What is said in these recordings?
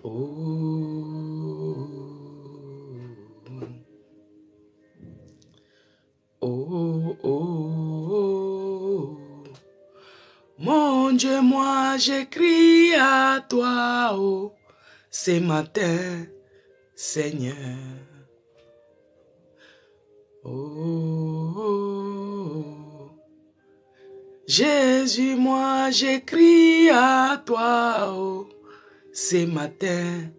Oh, oh, oh. Mon Dieu, moi j'écris à toi, oh, ce matin, Seigneur. Oh, Jésus, moi j'écris à toi, oh, ce matin,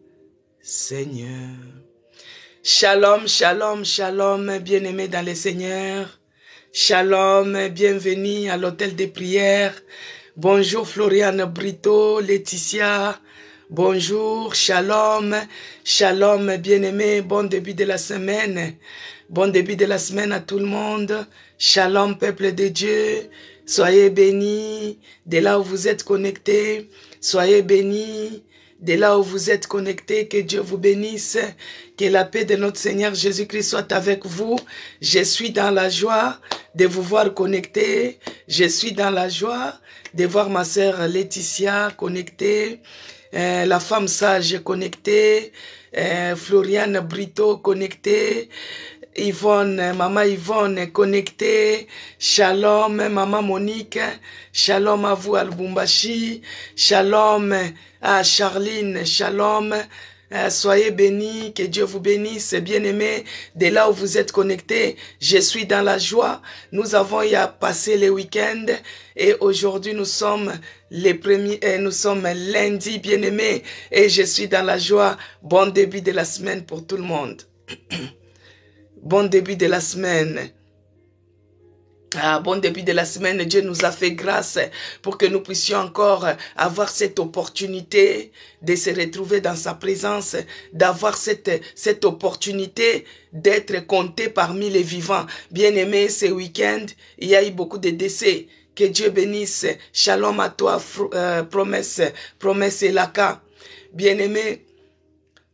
Seigneur. Shalom, shalom, shalom, bien-aimés dans le Seigneur. Shalom, bienvenue à l'hôtel des prières. Bonjour Floriane Brito, Laetitia. Bonjour, shalom, shalom, bien-aimés. Bon début de la semaine. Bon début de la semaine à tout le monde. Shalom, peuple de Dieu. Soyez bénis de là où vous êtes connectés. Soyez bénis de là où vous êtes connectés. Que Dieu vous bénisse. Que la paix de notre Seigneur Jésus-Christ soit avec vous. Je suis dans la joie de vous voir connectés. Je suis dans la joie de voir ma sœur Laetitia connectée. La femme sage connectée. Floriane Brito connectée. Yvonne, maman Yvonne connectée, shalom, maman Monique, shalom à vous à Lubumbashi, shalom à Charline, shalom, soyez bénis, que Dieu vous bénisse, bien-aimés, de là où vous êtes connectés, je suis dans la joie, nous avons passé le week-end et aujourd'hui nous sommes nous sommes lundi, bien-aimés, et je suis dans la joie, bon début de la semaine pour tout le monde. Bon début de la semaine. Bon début de la semaine, Dieu nous a fait grâce pour que nous puissions encore avoir cette opportunité de se retrouver dans sa présence, d'avoir cette opportunité d'être compté parmi les vivants. Bien-aimés, ce week-end, il y a eu beaucoup de décès. Que Dieu bénisse. Shalom à toi, promesse et Laka. Bien-aimés,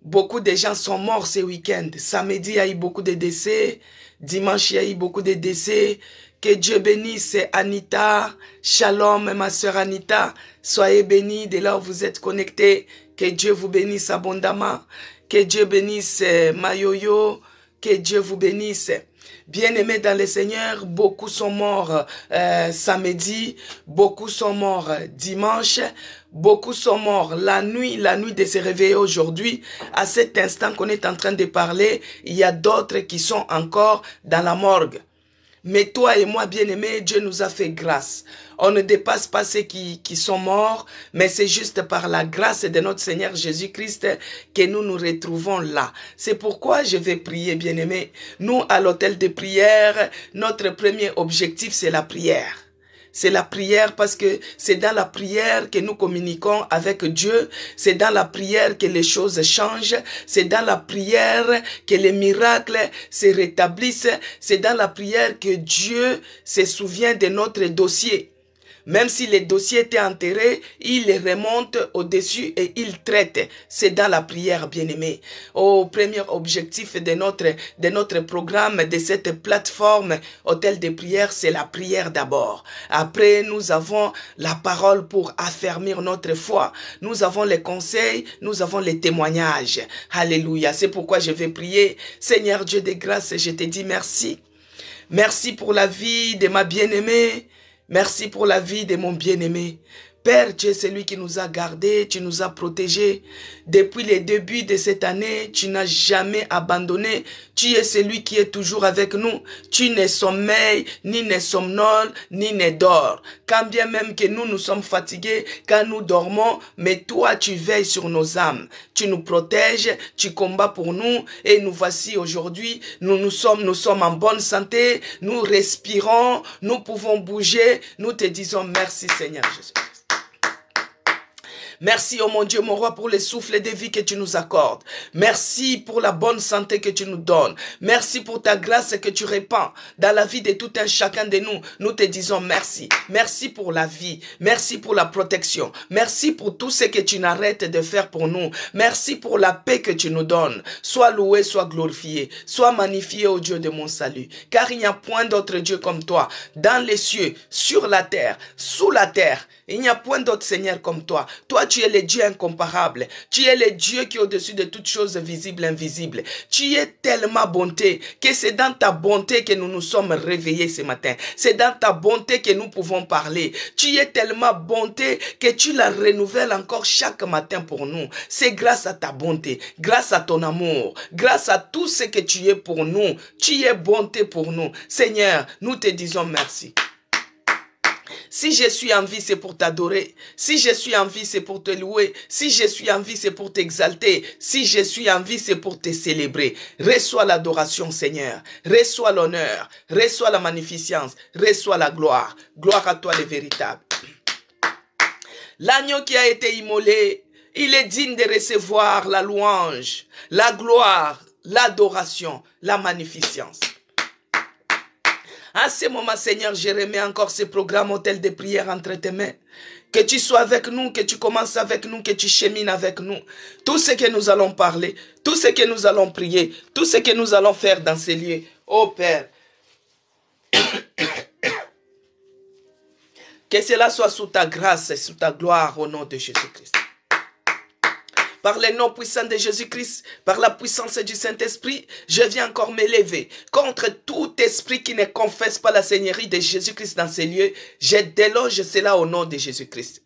beaucoup de gens sont morts ce week-end. Samedi, il y a eu beaucoup de décès. Dimanche, il y a eu beaucoup de décès. Que Dieu bénisse Anita. Shalom, ma sœur Anita. Soyez bénis de là où vous êtes connectés. Que Dieu vous bénisse abondamment. Que Dieu bénisse Mayoyo. Que Dieu vous bénisse. Bien-aimés dans le Seigneur, beaucoup sont morts samedi, beaucoup sont morts dimanche, beaucoup sont morts la nuit de se réveiller aujourd'hui. À cet instant qu'on est en train de parler, il y a d'autres qui sont encore dans la morgue. Mais toi et moi, bien-aimés, Dieu nous a fait grâce. On ne dépasse pas ceux qui sont morts, mais c'est juste par la grâce de notre Seigneur Jésus-Christ que nous nous retrouvons là. C'est pourquoi je vais prier, bien-aimés. Nous, à l'hôtel de prière, notre premier objectif, c'est la prière. C'est la prière parce que c'est dans la prière que nous communiquons avec Dieu. C'est dans la prière que les choses changent. C'est dans la prière que les miracles se rétablissent. C'est dans la prière que Dieu se souvient de notre dossier. Même si les dossiers étaient enterrés, il les remonte au-dessus et il traite. C'est dans la prière, bien-aimé. Au premier objectif de notre programme, de cette plateforme hôtel de prière, c'est la prière d'abord. Après, nous avons la parole pour affermir notre foi. Nous avons les conseils, nous avons les témoignages. Alléluia. C'est pourquoi je vais prier. Seigneur Dieu de grâce, je te dis merci. Merci pour la vie de ma bien-aimée. Merci pour la vie de mon bien-aimé. Père, tu es celui qui nous a gardés, tu nous as protégés. Depuis le début de cette année, tu n'as jamais abandonné. Tu es celui qui est toujours avec nous. Tu ne sommeilles, ni ne somnoles, ni ne dors. Quand bien même que nous sommes fatigués, quand nous dormons, mais toi, tu veilles sur nos âmes. Tu nous protèges, tu combats pour nous. Et nous voici aujourd'hui, nous sommes en bonne santé. Nous respirons, nous pouvons bouger. Nous te disons merci Seigneur Jésus. Merci, oh mon Dieu, mon roi, pour le souffle de vie que tu nous accordes. Merci pour la bonne santé que tu nous donnes. Merci pour ta grâce que tu répands dans la vie de tout un chacun de nous. Nous te disons merci. Merci pour la vie. Merci pour la protection. Merci pour tout ce que tu n'arrêtes de faire pour nous. Merci pour la paix que tu nous donnes. Sois loué, sois glorifié. Sois magnifié, ô Dieu de mon salut. Car il n'y a point d'autre Dieu comme toi. Dans les cieux, sur la terre, sous la terre. Il n'y a point d'autre Seigneur comme toi. Toi, tu es le Dieu incomparable. Tu es le Dieu qui est au-dessus de toutes choses visibles et invisibles. Tu es tellement bonté que c'est dans ta bonté que nous nous sommes réveillés ce matin. C'est dans ta bonté que nous pouvons parler. Tu es tellement bonté que tu la renouvelles encore chaque matin pour nous. C'est grâce à ta bonté, grâce à ton amour, grâce à tout ce que tu es pour nous. Tu es bonté pour nous. Seigneur, nous te disons merci. Si je suis en vie, c'est pour t'adorer. Si je suis en vie, c'est pour te louer. Si je suis en vie, c'est pour t'exalter. Si je suis en vie, c'est pour te célébrer. Reçois l'adoration, Seigneur. Reçois l'honneur. Reçois la magnificence. Reçois la gloire. Gloire à toi, le véritable. L'agneau qui a été immolé, il est digne de recevoir la louange, la gloire, l'adoration, la magnificence. En ce moment, Seigneur, je remets encore ce programme hôtel de prière entre tes mains. Que tu sois avec nous, que tu commences avec nous, que tu chemines avec nous. Tout ce que nous allons parler, tout ce que nous allons prier, tout ce que nous allons faire dans ces lieux. Oh Père, que cela soit sous ta grâce et sous ta gloire au nom de Jésus-Christ. Par le nom puissant de Jésus-Christ, par la puissance du Saint-Esprit, je viens encore m'élever contre tout esprit qui ne confesse pas la Seigneurie de Jésus-Christ dans ces lieux. Je déloge cela au nom de Jésus-Christ.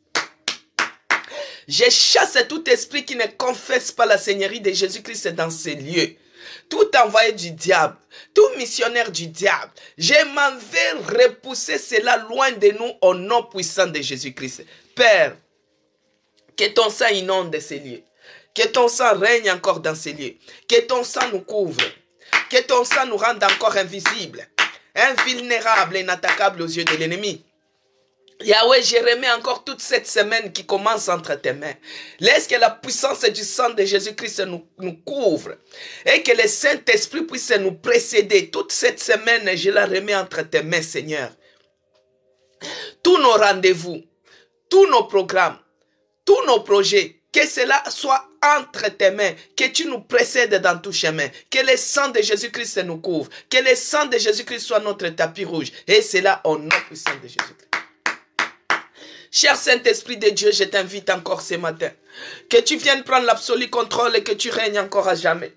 Je chasse tout esprit qui ne confesse pas la Seigneurie de Jésus-Christ dans ces lieux. Tout envoyé du diable, tout missionnaire du diable, je m'en vais repousser cela loin de nous au nom puissant de Jésus-Christ. Père, que ton sang inonde ces lieux. Que ton sang règne encore dans ces lieux. Que ton sang nous couvre. Que ton sang nous rende encore invisibles, invulnérables et inattaquables aux yeux de l'ennemi. Yahweh, je remets encore toute cette semaine qui commence entre tes mains. Laisse que la puissance du sang de Jésus-Christ nous couvre. Et que le Saint-Esprit puisse nous précéder. Toute cette semaine, je la remets entre tes mains, Seigneur. Tous nos rendez-vous, tous nos programmes, tous nos projets, que cela soit entre tes mains, que tu nous précèdes dans tout chemin, que le sang de Jésus-Christ nous couvre, que le sang de Jésus-Christ soit notre tapis rouge, et cela au nom puissant de Jésus-Christ. Cher Saint-Esprit de Dieu, je t'invite encore ce matin, que tu viennes prendre l'absolu contrôle et que tu règnes encore à jamais.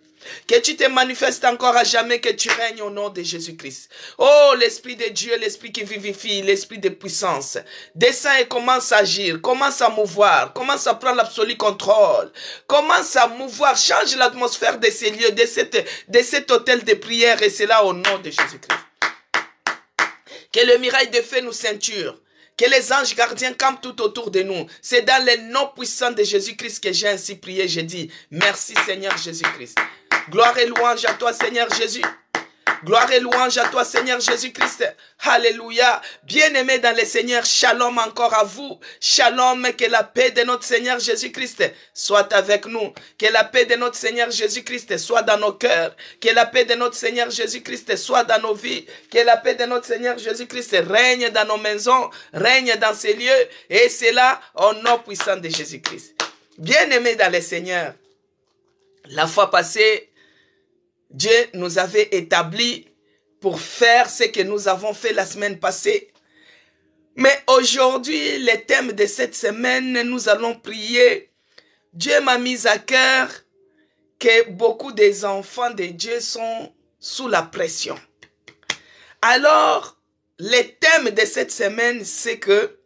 Que tu te manifestes encore à jamais, que tu règnes au nom de Jésus-Christ. Oh, l'Esprit de Dieu, l'Esprit qui vivifie, l'Esprit de puissance. Descends et commence à agir, commence à mouvoir, commence à prendre l'absolu contrôle. Commence à mouvoir, change l'atmosphère de ces lieux, de cet hôtel de prière, et c'est là au nom de Jésus-Christ. Que le mirail de feu nous ceinture. Que les anges gardiens campent tout autour de nous. C'est dans le nom puissant de Jésus-Christ que j'ai ainsi prié. J'ai dit, merci Seigneur Jésus-Christ. Gloire et louange à toi Seigneur Jésus. Gloire et louange à toi Seigneur Jésus-Christ. Alléluia. Bien-aimés dans le Seigneur, shalom encore à vous. Shalom, que la paix de notre Seigneur Jésus-Christ soit avec nous. Que la paix de notre Seigneur Jésus-Christ soit dans nos cœurs. Que la paix de notre Seigneur Jésus-Christ soit dans nos vies. Que la paix de notre Seigneur Jésus-Christ règne dans nos maisons, règne dans ces lieux. Et c'est là au nom puissant de Jésus-Christ. Bien-aimés dans le Seigneur, la fois passée, Dieu nous avait établis pour faire ce que nous avons fait la semaine passée. Mais aujourd'hui, le thème de cette semaine, nous allons prier. Dieu m'a mis à cœur que beaucoup des enfants de Dieu sont sous la pression. Alors, le thème de cette semaine, c'est que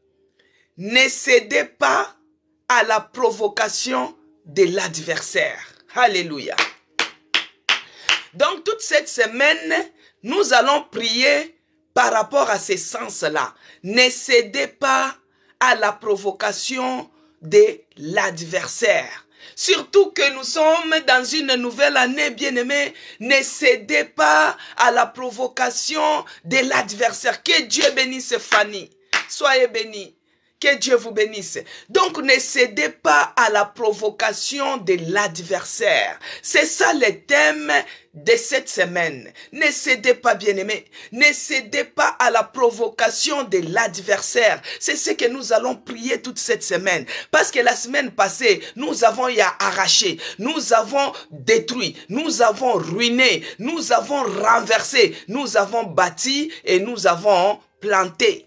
ne cédez pas à la provocation de l'adversaire. Alléluia. Donc, toute cette semaine, nous allons prier par rapport à ces sens-là. Ne cédez pas à la provocation de l'adversaire. Surtout que nous sommes dans une nouvelle année, bien-aimés. Ne cédez pas à la provocation de l'adversaire. Que Dieu bénisse Fanny. Soyez bénis. Que Dieu vous bénisse. Donc, ne cédez pas à la provocation de l'adversaire. C'est ça le thème de cette semaine. Ne cédez pas, bien-aimés. Ne cédez pas à la provocation de l'adversaire. C'est ce que nous allons prier toute cette semaine. Parce que la semaine passée, nous avons arraché, nous avons détruit, nous avons ruiné, nous avons renversé, nous avons bâti et nous avons planté.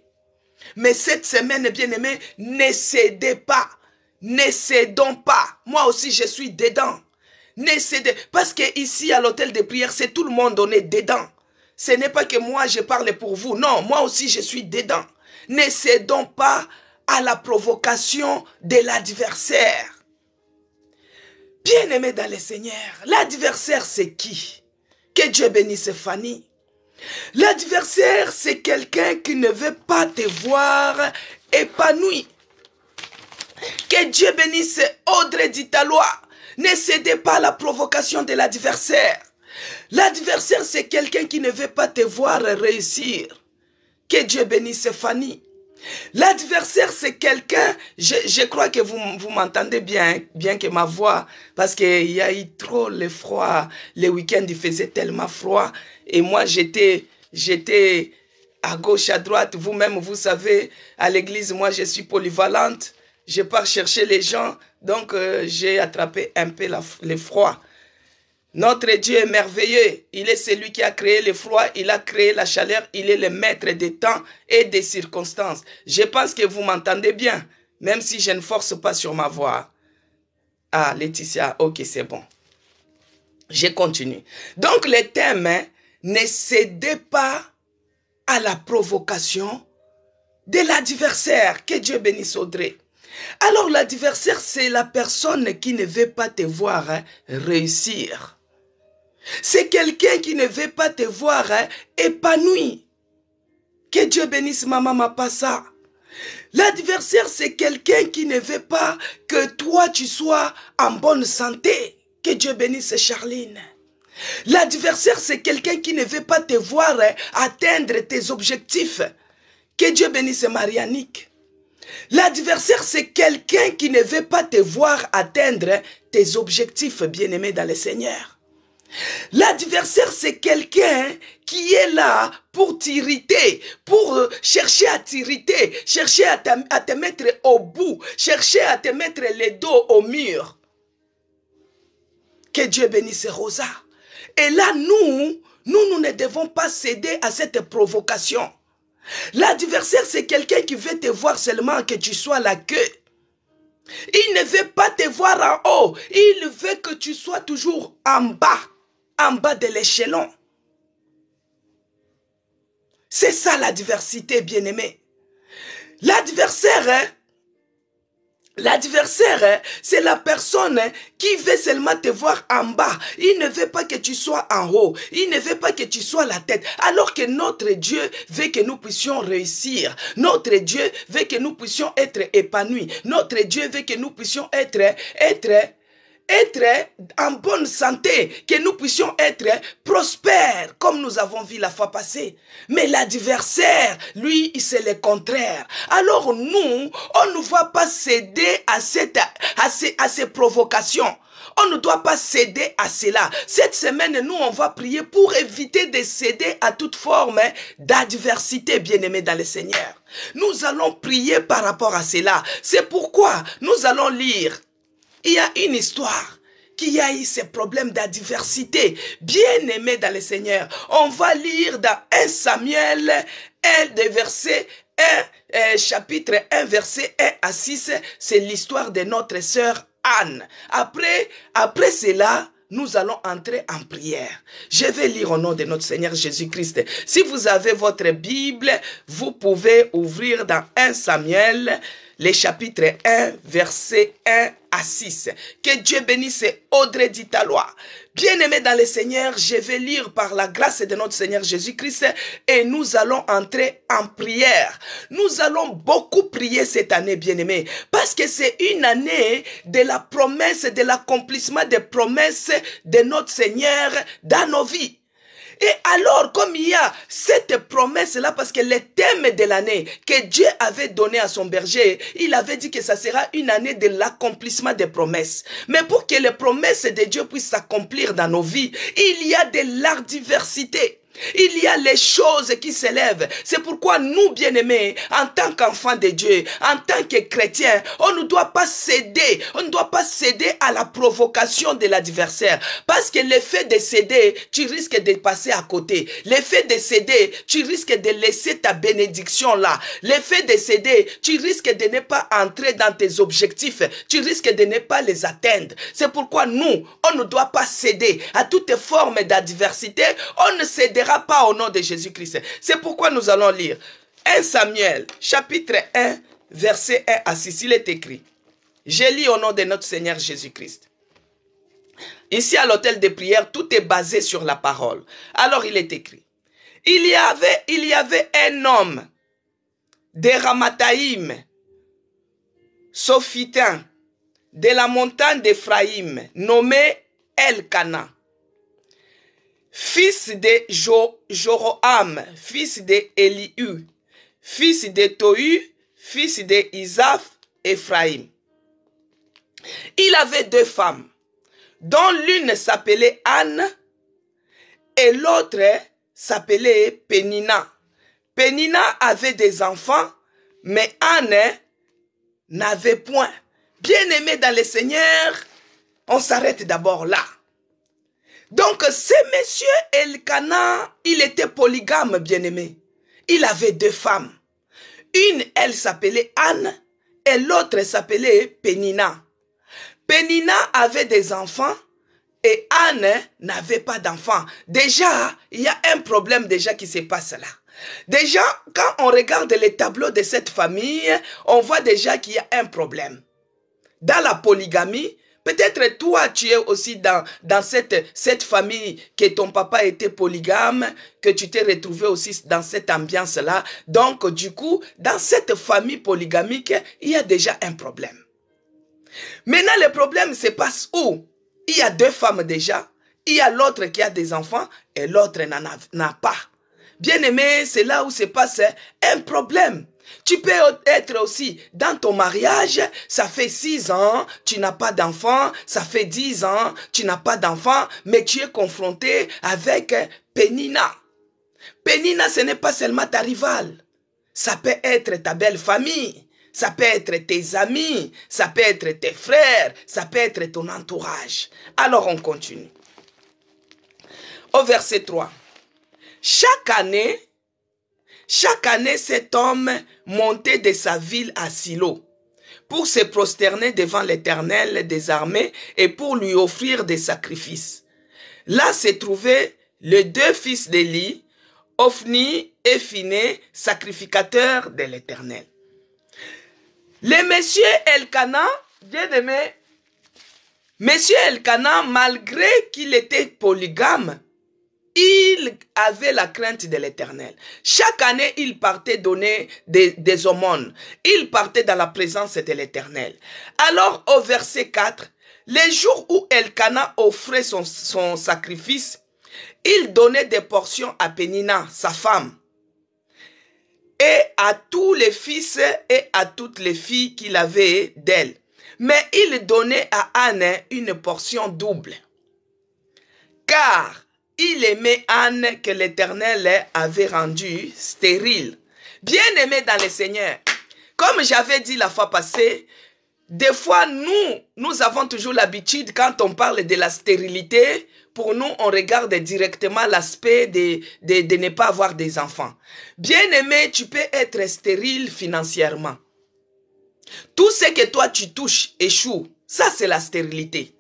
Mais cette semaine, bien-aimés, ne cédez pas. ne cédons pas. Moi aussi, je suis dedans. Ne cédez. Parce que ici, à l'hôtel de prière, c'est tout le monde, on est dedans. Ce n'est pas que moi, je parle pour vous. Non, moi aussi, je suis dedans. Ne cédons pas à la provocation de l'adversaire. Bien-aimé dans le Seigneur, l'adversaire, c'est qui? Que Dieu bénisse Fanny. L'adversaire, c'est quelqu'un qui ne veut pas te voir épanoui. Que Dieu bénisse Audrey Ditalois. Ne cédez pas à la provocation de l'adversaire. L'adversaire, c'est quelqu'un qui ne veut pas te voir réussir. Que Dieu bénisse Fanny. L'adversaire, c'est quelqu'un, je crois que vous m'entendez bien, bien que ma voix, parce qu'il y a eu trop le froid, les week-ends il faisait tellement froid, et moi j'étais à gauche, à droite, vous-même vous savez, à l'église, moi je suis polyvalente, je pars chercher les gens, donc j'ai attrapé un peu le froid. Notre Dieu est merveilleux. Il est celui qui a créé le froid, il a créé la chaleur, il est le maître des temps et des circonstances. Je pense que vous m'entendez bien, même si je ne force pas sur ma voix. Ah, Laetitia, ok, c'est bon. Je continue. Donc, le thème, ne cédez pas à la provocation de l'adversaire. Que Dieu bénisse Audrey. Alors, l'adversaire, c'est la personne qui ne veut pas te voir réussir. C'est quelqu'un qui ne veut pas te voir épanoui. Que Dieu bénisse Maman Mapassa. L'adversaire, c'est quelqu'un qui ne veut pas que toi, tu sois en bonne santé. Que Dieu bénisse Charline. L'adversaire, c'est quelqu'un qui ne veut pas te voir atteindre tes objectifs. Que Dieu bénisse Marianique. L'adversaire, c'est quelqu'un qui ne veut pas te voir atteindre tes objectifs, bien-aimés dans le Seigneur. L'adversaire, c'est quelqu'un qui est là pour t'irriter, pour chercher à t'irriter, chercher à te mettre au bout, chercher à te mettre le dos au mur. Que Dieu bénisse Rosa. Et là, nous ne devons pas céder à cette provocation. L'adversaire, c'est quelqu'un qui veut te voir seulement que tu sois la queue. Il ne veut pas te voir en haut. Il veut que tu sois toujours en bas de l'échelon. C'est ça l'adversité, bien-aimé. L'adversaire, c'est la personne qui veut seulement te voir en bas. Il ne veut pas que tu sois en haut. Il ne veut pas que tu sois la tête. Alors que notre Dieu veut que nous puissions réussir. Notre Dieu veut que nous puissions être épanouis. Notre Dieu veut que nous puissions être en bonne santé, que nous puissions être prospères, comme nous avons vu la fois passée. Mais l'adversaire, lui, c'est le contraire. Alors nous, on ne va pas céder à ces provocations. On ne doit pas céder à cela. Cette semaine, nous, on va prier pour éviter de céder à toute forme d'adversité, bien-aimés dans le Seigneur. Nous allons prier par rapport à cela. C'est pourquoi nous allons lire. Il y a une histoire qui a eu ces problèmes d'adversité. Bien aimé dans le Seigneur. On va lire dans 1 Samuel chapitre 1, verset 1 à 6. C'est l'histoire de notre sœur Anne. Après cela, nous allons entrer en prière. Je vais lire au nom de notre Seigneur Jésus-Christ. Si vous avez votre Bible, vous pouvez ouvrir dans 1 Samuel, les chapitres 1, verset 1 à 6. Que Dieu bénisse Audrey Ditalois. Bien-aimés dans le Seigneur, je vais lire par la grâce de notre Seigneur Jésus-Christ et nous allons entrer en prière. Nous allons beaucoup prier cette année, bien-aimés, parce que c'est une année de la promesse, de l'accomplissement des promesses de notre Seigneur dans nos vies. Et alors, comme il y a cette promesse-là, parce que le thème de l'année que Dieu avait donné à son berger, il avait dit que ça sera une année de l'accomplissement des promesses. Mais pour que les promesses de Dieu puissent s'accomplir dans nos vies, il y a de l'adversité. Il y a les choses qui s'élèvent. C'est pourquoi nous, bien-aimés, en tant qu'enfants de Dieu, en tant que chrétiens, on ne doit pas céder. On ne doit pas céder à la provocation de l'adversaire. Parce que l'effet de céder, tu risques de passer à côté. L'effet de céder, tu risques de laisser ta bénédiction là. L'effet de céder, tu risques de ne pas entrer dans tes objectifs. Tu risques de ne pas les atteindre. C'est pourquoi nous, on ne doit pas céder à toute forme d'adversité. On ne cédera pas au nom de Jésus-Christ. C'est pourquoi nous allons lire 1 Samuel, chapitre 1, verset 1 à 6. Il est écrit. Je lis au nom de notre Seigneur Jésus-Christ. Ici à l'hôtel de prière, tout est basé sur la parole. Alors il est écrit. Il y avait un homme de Ramathaïm, Sophitain, de la montagne d'Éphraïm, nommé Elkana, fils de Joroham, fils de Elihu, fils de Tohu, fils de Isaph, Éphraïm. Il avait deux femmes, dont l'une s'appelait Anne et l'autre s'appelait Pénina. Pénina avait des enfants, mais Anne n'avait point. Bien-aimé dans le Seigneur, on s'arrête d'abord là. Donc, ce monsieur Elkana, il était polygame, bien-aimé. Il avait deux femmes. Une, elle s'appelait Anne, et l'autre s'appelait Pénina. Pénina avait des enfants, et Anne n'avait pas d'enfants. Déjà, il y a un problème déjà qui se passe là. Déjà, quand on regarde les tableaux de cette famille, on voit déjà qu'il y a un problème. Dans la polygamie, peut-être toi, tu es aussi dans cette famille, que ton papa était polygame, que tu t'es retrouvé aussi dans cette ambiance-là. Donc, du coup, dans cette famille polygamique, il y a déjà un problème. Maintenant, le problème se passe où? Il y a deux femmes déjà, il y a l'autre qui a des enfants et l'autre n'en a pas. Bien-aimé, c'est là où se passe un problème. Tu peux être aussi dans ton mariage, ça fait 6 ans, tu n'as pas d'enfant, ça fait 10 ans, tu n'as pas d'enfant, mais tu es confronté avec Pénina. Pénina, ce n'est pas seulement ta rivale, ça peut être ta belle famille, ça peut être tes amis, ça peut être tes frères, ça peut être ton entourage. Alors on continue. Au verset 3. Chaque année, cet homme montait de sa ville à Silo pour se prosterner devant l'Éternel des armées et pour lui offrir des sacrifices. Là se trouvaient les deux fils d'Élie, Ophni et Phiné, sacrificateurs de l'Éternel. Le monsieur Elkana, bien aimé, monsieur Elkana, malgré qu'il était polygame, il avait la crainte de l'Éternel. Chaque année, il partait donner des aumônes. Il partait dans la présence de l'Éternel. Alors, au verset 4, les jours où Elkana offrait son sacrifice, il donnait des portions à Pénina, sa femme, et à tous les fils et à toutes les filles qu'il avait d'elle. Mais il donnait à Anne une portion double. Car il aimait Anne que l'Éternel avait rendue stérile. Bien-aimé dans le Seigneur, comme j'avais dit la fois passée, des fois nous avons toujours l'habitude, quand on parle de la stérilité, pour nous, on regarde directement l'aspect de ne pas avoir des enfants. Bien-aimé, tu peux être stérile financièrement. Tout ce que toi tu touches échoue. Ça, c'est la stérilité.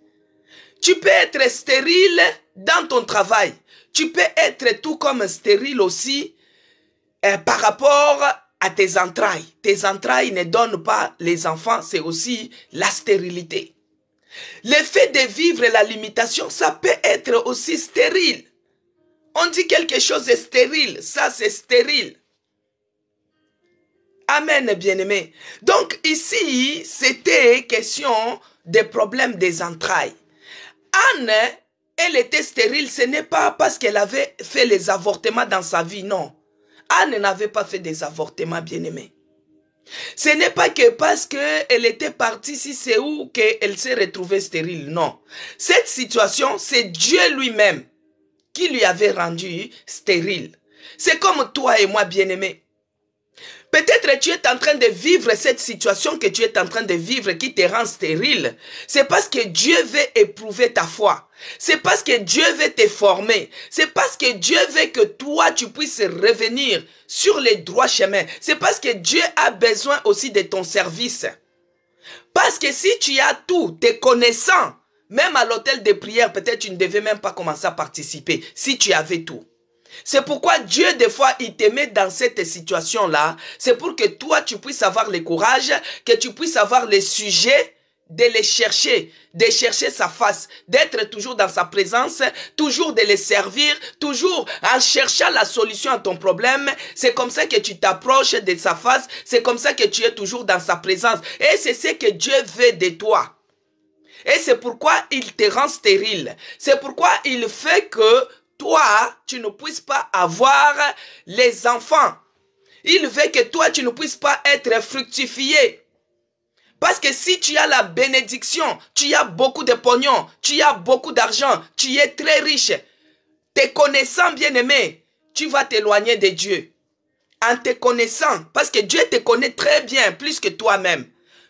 Tu peux être stérile dans ton travail. Tu peux être tout comme stérile aussi par rapport à tes entrailles. Tes entrailles ne donnent pas les enfants, c'est aussi la stérilité. Le fait de vivre la limitation, ça peut être aussi stérile. On dit quelque chose est stérile, ça c'est stérile. Amen, bien-aimé. Donc ici, c'était question des problèmes des entrailles. Anne, elle était stérile, ce n'est pas parce qu'elle avait fait les avortements dans sa vie, non. Anne n'avait pas fait des avortements, bien-aimés. Ce n'est pas que parce qu'elle était partie, si c'est où qu'elle s'est retrouvée stérile, non. Cette situation, c'est Dieu lui-même qui lui avait rendu stérile. C'est comme toi et moi, bien-aimés. Peut-être tu es en train de vivre cette situation que tu es en train de vivre qui te rend stérile. C'est parce que Dieu veut éprouver ta foi. C'est parce que Dieu veut te former. C'est parce que Dieu veut que toi, tu puisses revenir sur les droits chemins. C'est parce que Dieu a besoin aussi de ton service. Parce que si tu as tout, tes connaissants, même à l'hôtel de prière, peut-être tu ne devais même pas commencer à participer si tu avais tout. C'est pourquoi Dieu, des fois, il te met dans cette situation-là. C'est pour que toi, tu puisses avoir le courage, que tu puisses avoir le sujet de chercher sa face, d'être toujours dans sa présence, toujours de le servir, toujours en cherchant la solution à ton problème. C'est comme ça que tu t'approches de sa face, c'est comme ça que tu es toujours dans sa présence. Et c'est ce que Dieu veut de toi. Et c'est pourquoi il te rend stérile. C'est pourquoi il fait que toi, tu ne puisses pas avoir les enfants. Il veut que toi, tu ne puisses pas être fructifié. Parce que si tu as la bénédiction, tu as beaucoup de pognon, tu as beaucoup d'argent, tu es très riche, te connaissant bien-aimé, tu vas t'éloigner de Dieu. En te connaissant, parce que Dieu te connaît très bien, plus que toi-même.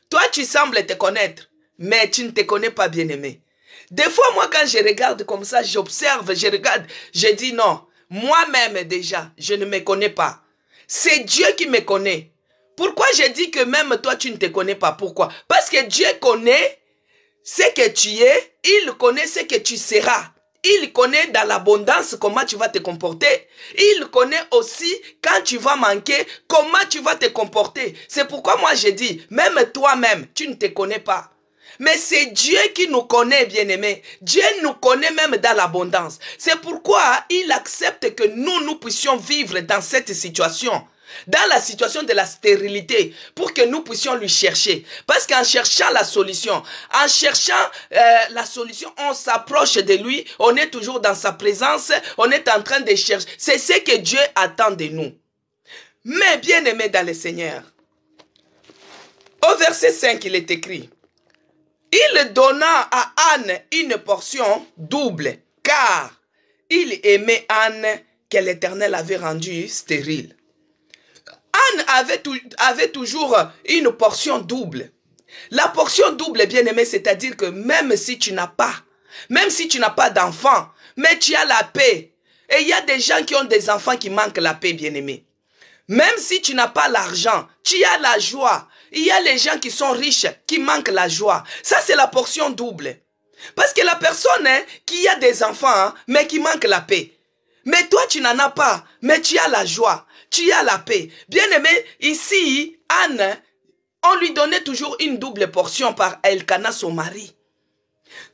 Toi, tu sembles te connaître, mais tu ne te connais pas bien-aimé. Des fois, moi, quand je regarde comme ça, j'observe, je regarde, je dis non, moi-même déjà, je ne me connais pas. C'est Dieu qui me connaît. Pourquoi je dis que même toi, tu ne te connais pas? Pourquoi? Parce que Dieu connaît ce que tu es, il connaît ce que tu seras. Il connaît dans l'abondance comment tu vas te comporter. Il connaît aussi quand tu vas manquer, comment tu vas te comporter. C'est pourquoi moi je dis, même toi-même, tu ne te connais pas. Mais c'est Dieu qui nous connaît, bien-aimés. Dieu nous connaît même dans l'abondance. C'est pourquoi il accepte que nous puissions vivre dans cette situation. Dans la situation de la stérilité, pour que nous puissions lui chercher. Parce qu'en cherchant la solution, on s'approche de lui, on est toujours dans sa présence, on est en train de chercher. C'est ce que Dieu attend de nous. Mais bien aimé dans le Seigneur, au verset 5, il est écrit, il donna à Anne une portion double, car il aimait Anne que l'Éternel avait rendue stérile. Anne avait toujours une portion double. La portion double, bien aimé, c'est-à-dire que même si tu n'as pas d'enfant, mais tu as la paix. Et il y a des gens qui ont des enfants qui manquent la paix, bien aimé. Même si tu n'as pas l'argent, tu as la joie. Il y a les gens qui sont riches, qui manquent la joie. Ça, c'est la portion double. Parce que la personne qui a des enfants, mais qui manque la paix. Mais toi, tu n'en as pas, mais tu as la joie. Tu as la paix. Bien aimé, ici, Anne, on lui donnait toujours une double portion par Elkana, son mari.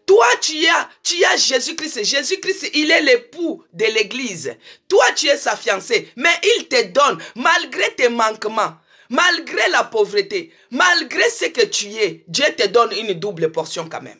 Toi, tu as Jésus-Christ. Jésus-Christ, il est l'époux de l'église. Toi, tu es sa fiancée. Mais il te donne, malgré tes manquements, malgré la pauvreté, malgré ce que tu es, Dieu te donne une double portion quand même.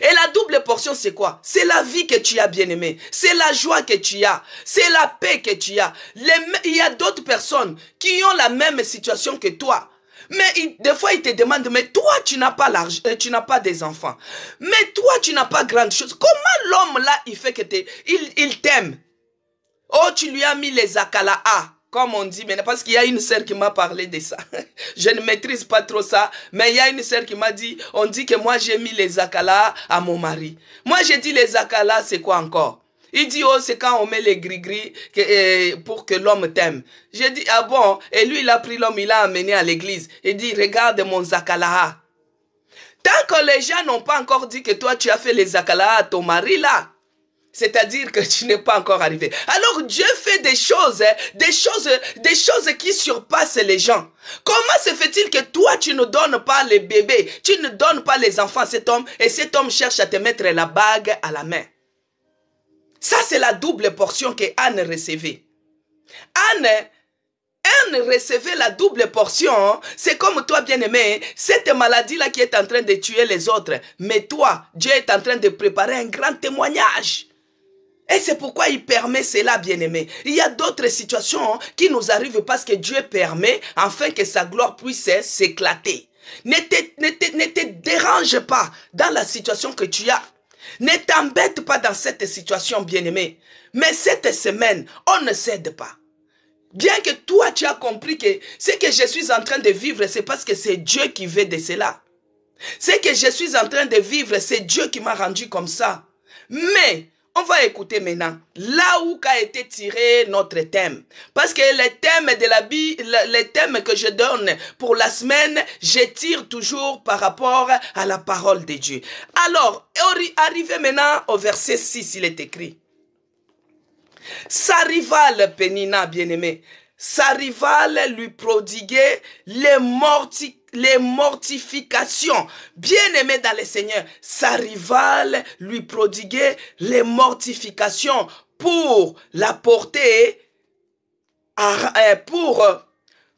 Et la double portion, c'est quoi? C'est la vie que tu as, bien-aimé. C'est la joie que tu as. C'est la paix que tu as. Il y a d'autres personnes qui ont la même situation que toi. Mais des fois, ils te demandent, mais toi, tu n'as pas l'argent, tu n'as pas des enfants. Mais toi, tu n'as pas grande chose. Comment l'homme là, il fait que il t'aime? Oh, tu lui as mis les akala'a, comme on dit, mais parce qu'il y a une sœur qui m'a parlé de ça. Je ne maîtrise pas trop ça, mais il y a une sœur qui m'a dit, on dit que moi j'ai mis les akala'a à mon mari. Moi j'ai dit les akala'a, c'est quoi encore? Il dit, oh, c'est quand on met les gris-gris pour que l'homme t'aime. J'ai dit, ah bon? Et lui, il a pris l'homme, il l'a amené à l'église. Il dit, regarde mon zakalaha. Tant que les gens n'ont pas encore dit que toi, tu as fait les zakalaha à ton mari, là, c'est-à-dire que tu n'es pas encore arrivé. Alors, Dieu fait des choses qui surpassent les gens. Comment se fait-il que toi, tu ne donnes pas les bébés, tu ne donnes pas les enfants à cet homme, et cet homme cherche à te mettre la bague à la main? Ça, c'est la double portion que Anne recevait. Anne recevait la double portion. C'est comme toi, bien-aimé, cette maladie-là qui est en train de tuer les autres. Mais toi, Dieu est en train de préparer un grand témoignage. Et c'est pourquoi il permet cela, bien-aimé. Il y a d'autres situations qui nous arrivent parce que Dieu permet afin que sa gloire puisse s'éclater. Ne te dérange pas dans la situation que tu as. Ne t'embête pas dans cette situation, bien-aimé. Mais cette semaine, on ne cède pas. Bien que toi, tu as compris que ce que je suis en train de vivre, c'est parce que c'est Dieu qui veut de cela. Ce que je suis en train de vivre, c'est Dieu qui m'a rendu comme ça. Mais, on va écouter maintenant, là où a été tiré notre thème. Parce que les thèmes de la Bible, les thèmes que je donne pour la semaine, je tire toujours par rapport à la parole de Dieu. Alors, arrivé maintenant au verset 6, il est écrit. Sa rivale Pénina, bien-aimé, sa rivale lui prodiguait les mortifications. Bien-aimé dans le Seigneur, sa rivale lui prodiguait les mortifications pour la porter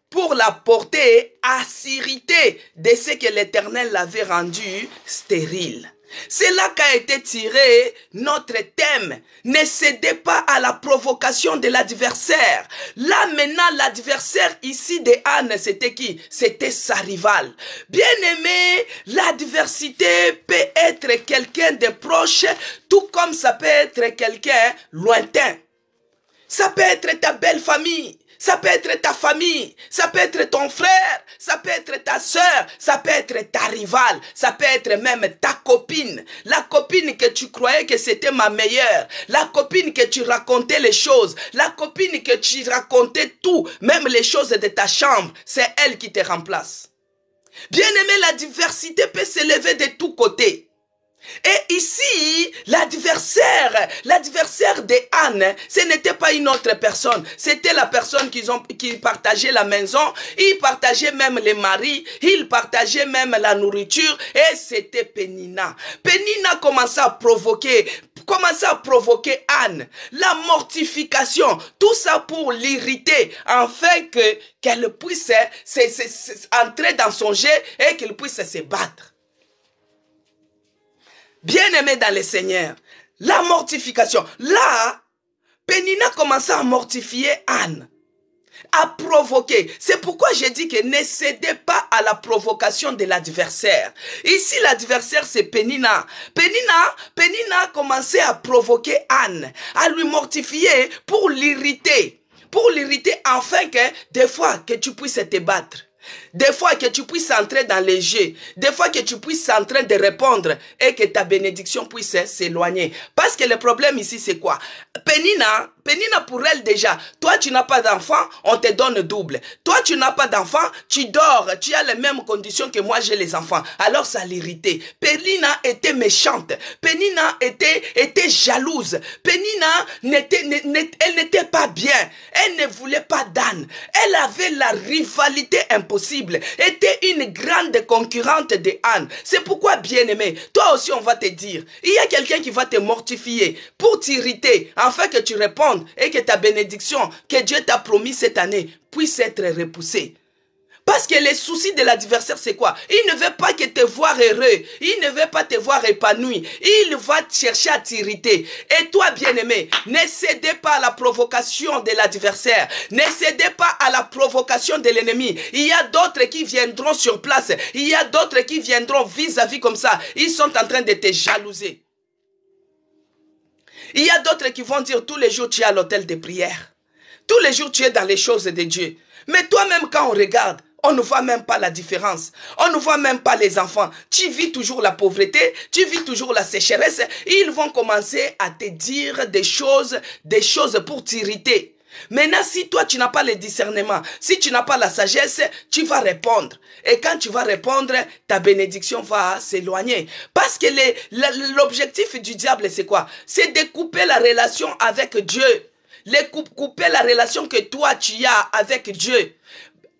pour la porter à s'irriter de ce que l'Éternel l'avait rendu stérile. C'est là qu'a été tiré notre thème. Ne cédez pas à la provocation de l'adversaire. Là maintenant, l'adversaire ici de Anne, c'était qui? C'était sa rivale. Bien-aimé, l'adversité peut être quelqu'un de proche, tout comme ça peut être quelqu'un lointain. Ça peut être ta belle famille. Ça peut être ta famille, ça peut être ton frère, ça peut être ta soeur, ça peut être ta rivale, ça peut être même ta copine. La copine que tu croyais que c'était ma meilleure, la copine que tu racontais les choses, la copine que tu racontais tout, même les choses de ta chambre, c'est elle qui te remplace. Bien-aimé, la diversité peut s'élever de tous côtés. Et ici, l'adversaire de Anne, ce n'était pas une autre personne. C'était la personne qui partageait la maison. Ils partageaient même les maris. Ils partageaient même la nourriture. Et c'était Pénina. Pénina commençait à provoquer Anne. La mortification. Tout ça pour l'irriter. Afin qu'elle puisse entrer dans son jeu et qu'elle puisse se battre. Bien-aimé dans le Seigneur, la mortification. Là, Pénina commençait à mortifier Anne, à provoquer. C'est pourquoi j'ai dit que ne cédez pas à la provocation de l'adversaire. Ici, l'adversaire, c'est Pénina. Pénina commençait à provoquer Anne, à lui mortifier pour l'irriter. Pour l'irriter afin que, des fois, que tu puisses te battre. Des fois que tu puisses entrer dans les jeux, des fois que tu puisses en train de répondre et que ta bénédiction puisse s'éloigner. Parce que le problème ici, c'est quoi? Pénina, pour elle déjà, toi tu n'as pas d'enfant, on te donne double. Toi tu n'as pas d'enfant, tu dors, tu as les mêmes conditions que moi j'ai les enfants. Alors ça l'irritait. Pénina était méchante. Pénina était jalouse. Pénina elle n'était pas bien. Elle ne voulait pas d'Anne. Elle avait la rivalité impossible. Était une grande concurrente de Anne. C'est pourquoi, bien-aimé, toi aussi on va te dire, il y a quelqu'un qui va te mortifier pour t'irriter, afin que tu répondes et que ta bénédiction que Dieu t'a promis cette année puisse être repoussée. Parce que les soucis de l'adversaire, c'est quoi? Il ne veut pas que te voir heureux. Il ne veut pas te voir épanoui. Il va chercher à t'irriter. Et toi, bien-aimé, ne cédez pas à la provocation de l'adversaire. Ne cédez pas à la provocation de l'ennemi. Il y a d'autres qui viendront sur place. Il y a d'autres qui viendront vis-à-vis comme ça. Ils sont en train de te jalouser. Il y a d'autres qui vont dire tous les jours tu es à l'hôtel de prière. Tous les jours tu es dans les choses de Dieu. Mais toi-même quand on regarde, on ne voit même pas la différence. On ne voit même pas les enfants. Tu vis toujours la pauvreté, tu vis toujours la sécheresse. Ils vont commencer à te dire des choses pour t'irriter. Maintenant, si toi, tu n'as pas le discernement, si tu n'as pas la sagesse, tu vas répondre. Et quand tu vas répondre, ta bénédiction va s'éloigner. Parce que l'objectif du diable, c'est quoi? C'est de couper la relation avec Dieu. Couper la relation que toi, tu as avec Dieu.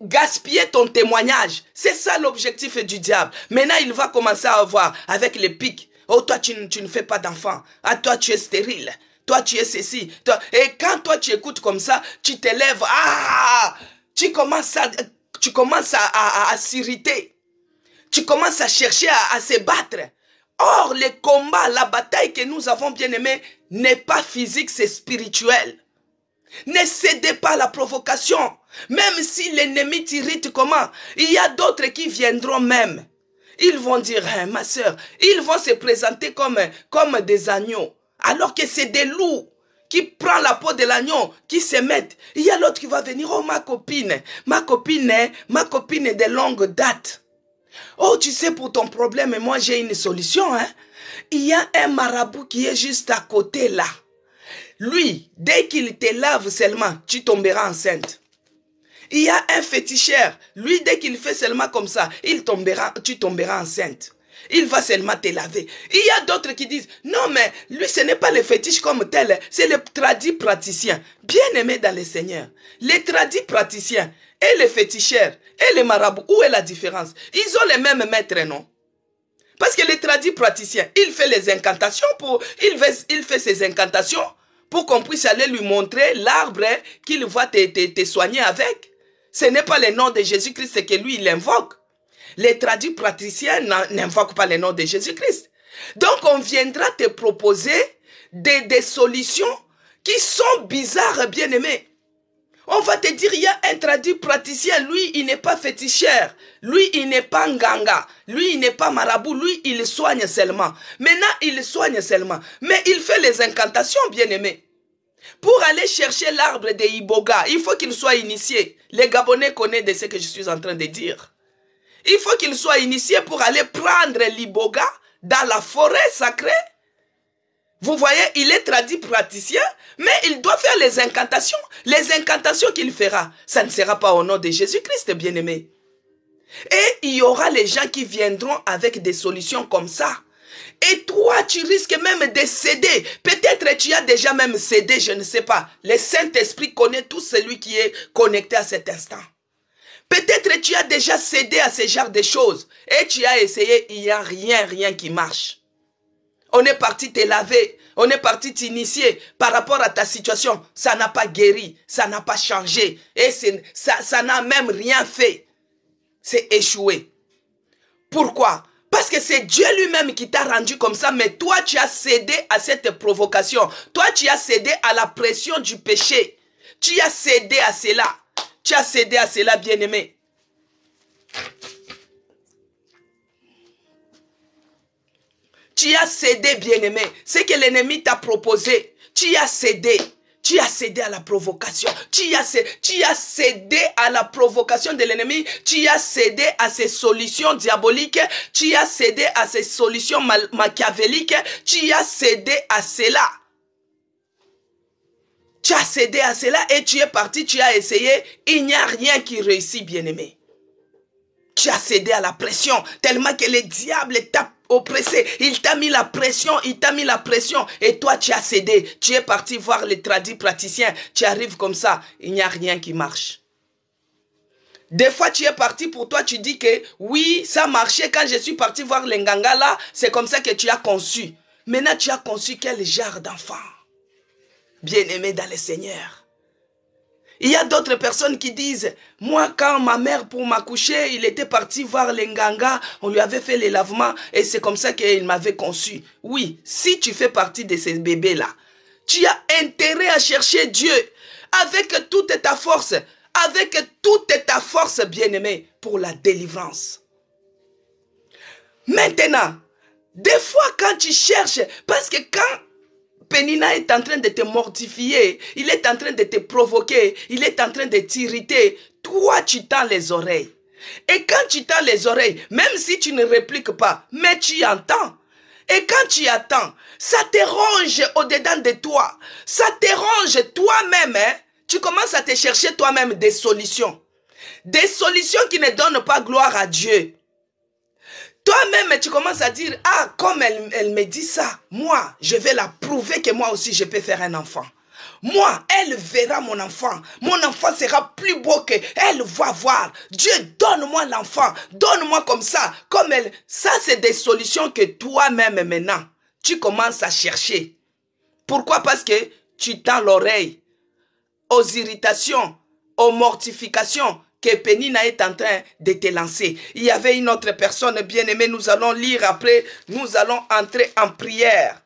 Gaspiller ton témoignage. C'est ça l'objectif du diable. Maintenant, il va commencer à avoir avec les pics. Oh, toi, tu ne fais pas d'enfant. Ah, toi, tu es stérile. Toi, tu es ceci. Et quand toi, tu écoutes comme ça, tu t'élèves. Ah! Tu commences à s'irriter. Tu commences à chercher à se battre. Or, le combat, la bataille que nous avons bien aimé n'est pas physique, c'est spirituel. Ne cédez pas à la provocation. Même si l'ennemi t'irrite comment? Il y a d'autres qui viendront même. Ils vont dire, hein, ma soeur, ils vont se présenter comme des agneaux, alors que c'est des loups qui prennent la peau de l'agneau, qui se mettent. Il y a l'autre qui va venir, oh ma copine de longue date. Oh, tu sais, pour ton problème, moi j'ai une solution. Hein? Il y a un marabout qui est juste à côté là. Lui, dès qu'il te lave seulement, tu tomberas enceinte. Il y a un féticheur. Lui, dès qu'il fait seulement comme ça, tu tomberas enceinte. Il va seulement te laver. Il y a d'autres qui disent, non mais lui ce n'est pas le fétiche comme tel, c'est le tradit praticien. Bien aimé dans le Seigneur. Les tradis praticiens et les féticheurs et les marabouts, où est la différence? Ils ont les mêmes maîtres, non? Parce que les tradis praticiens, il fait les incantations il fait ses incantations pour qu'on puisse aller lui montrer l'arbre qu'il va te soigner avec. Ce n'est pas le nom de Jésus-Christ que lui il invoque. Les tradis praticiens n'invoquent pas le nom de Jésus-Christ. Donc on viendra te proposer des solutions qui sont bizarres, bien-aimés. On va te dire, il y a un tradit praticien, lui il n'est pas féticheur, lui il n'est pas nganga, lui il n'est pas marabout, lui il soigne seulement. Maintenant il soigne seulement, mais il fait les incantations, bien-aimés. Pour aller chercher l'arbre de Iboga, il faut qu'il soit initié. Les Gabonais connaissent de ce que je suis en train de dire. Il faut qu'il soit initié pour aller prendre l'Iboga dans la forêt sacrée. Vous voyez, il est tradit praticien, mais il doit faire les incantations. Les incantations qu'il fera, ça ne sera pas au nom de Jésus-Christ, bien-aimé. Et il y aura les gens qui viendront avec des solutions comme ça. Et toi, tu risques même de céder. Peut-être tu as déjà même cédé, je ne sais pas. Le Saint-Esprit connaît tout celui qui est connecté à cet instant. Peut-être tu as déjà cédé à ce genre de choses. Et tu as essayé, il n'y a rien qui marche. On est parti te laver, on est parti t'initier par rapport à ta situation. Ça n'a pas guéri, ça n'a pas changé. Et ça n'a même rien fait. C'est échoué. Pourquoi? Parce que c'est Dieu lui-même qui t'a rendu comme ça, mais toi tu as cédé à cette provocation. Toi tu as cédé à la pression du péché. Tu as cédé à cela. Tu as cédé à cela, bien-aimé. Tu as cédé, bien-aimé. Ce que l'ennemi t'a proposé, tu as cédé. Tu as cédé à la provocation. Tu as cédé à la provocation de l'ennemi. Tu as cédé à ses solutions diaboliques. Tu as cédé à ses solutions machiavéliques. Tu as cédé à cela. Tu as cédé à cela et tu es parti, tu as essayé. Il n'y a rien qui réussit, bien-aimé. Tu as cédé à la pression tellement que le diable t'a oppressé. Il t'a mis la pression, et toi tu as cédé. Tu es parti voir les tradis praticiens. Tu arrives comme ça, il n'y a rien qui marche. Des fois tu es parti pour toi, tu dis que oui, ça marchait quand je suis parti voir les nganga là. C'est comme ça que tu as conçu. Maintenant tu as conçu quel genre d'enfant? Bien-aimé dans le Seigneur. Il y a d'autres personnes qui disent, moi quand ma mère pour m'accoucher, il était parti voir les nganga, on lui avait fait les lavements et c'est comme ça qu'il m'avait conçu. Oui, si tu fais partie de ces bébés-là, tu as intérêt à chercher Dieu avec toute ta force, bien-aimé, pour la délivrance. Maintenant, des fois quand tu cherches, parce que quand Pénina est en train de te mortifier, il est en train de te provoquer, il est en train de t'irriter. Toi, tu tends les oreilles. Et quand tu tends les oreilles, même si tu ne répliques pas, mais tu entends. Et quand tu attends, ça te ronge au-dedans de toi. Ça te ronge toi-même. Hein? Tu commences à te chercher toi-même des solutions. Des solutions qui ne donnent pas gloire à Dieu. Toi-même, tu commences à dire, ah, comme elle me dit ça, moi, je vais la prouver que moi aussi, je peux faire un enfant. Moi, elle verra mon enfant. Mon enfant sera plus beau que elle va voir. Dieu, donne-moi l'enfant. Donne-moi comme ça. Comme elle. Ça, c'est des solutions que toi-même, maintenant, tu commences à chercher. Pourquoi? Parce que tu tends l'oreille aux irritations, aux mortifications que Pénina est en train de te lancer. Il y avait une autre personne, bien-aimée, nous allons lire après, nous allons entrer en prière.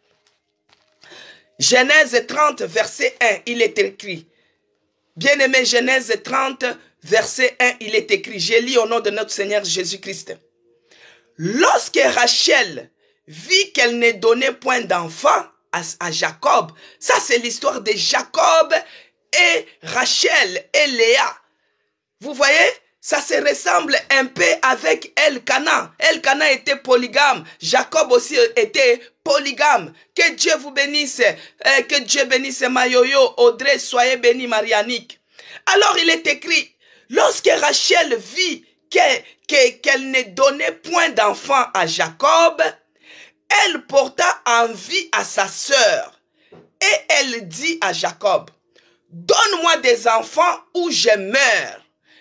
Genèse 30, verset 1, il est écrit. Bien-aimé, Genèse 30, verset 1, il est écrit. Je lis au nom de notre Seigneur Jésus-Christ. Lorsque Rachel vit qu'elle ne donnait point d'enfant à Jacob, ça c'est l'histoire de Jacob et Rachel et Léa. Vous voyez, ça se ressemble un peu avec Elkana. Elkana était polygame. Jacob aussi était polygame. Que Dieu vous bénisse. Que Dieu bénisse Mayoyo, Audrey, soyez bénis Marianique. Alors il est écrit, lorsque Rachel vit qu'elle ne donnait point d'enfant à Jacob, elle porta envie à sa sœur. Et elle dit à Jacob, donne-moi des enfants ou je meurs.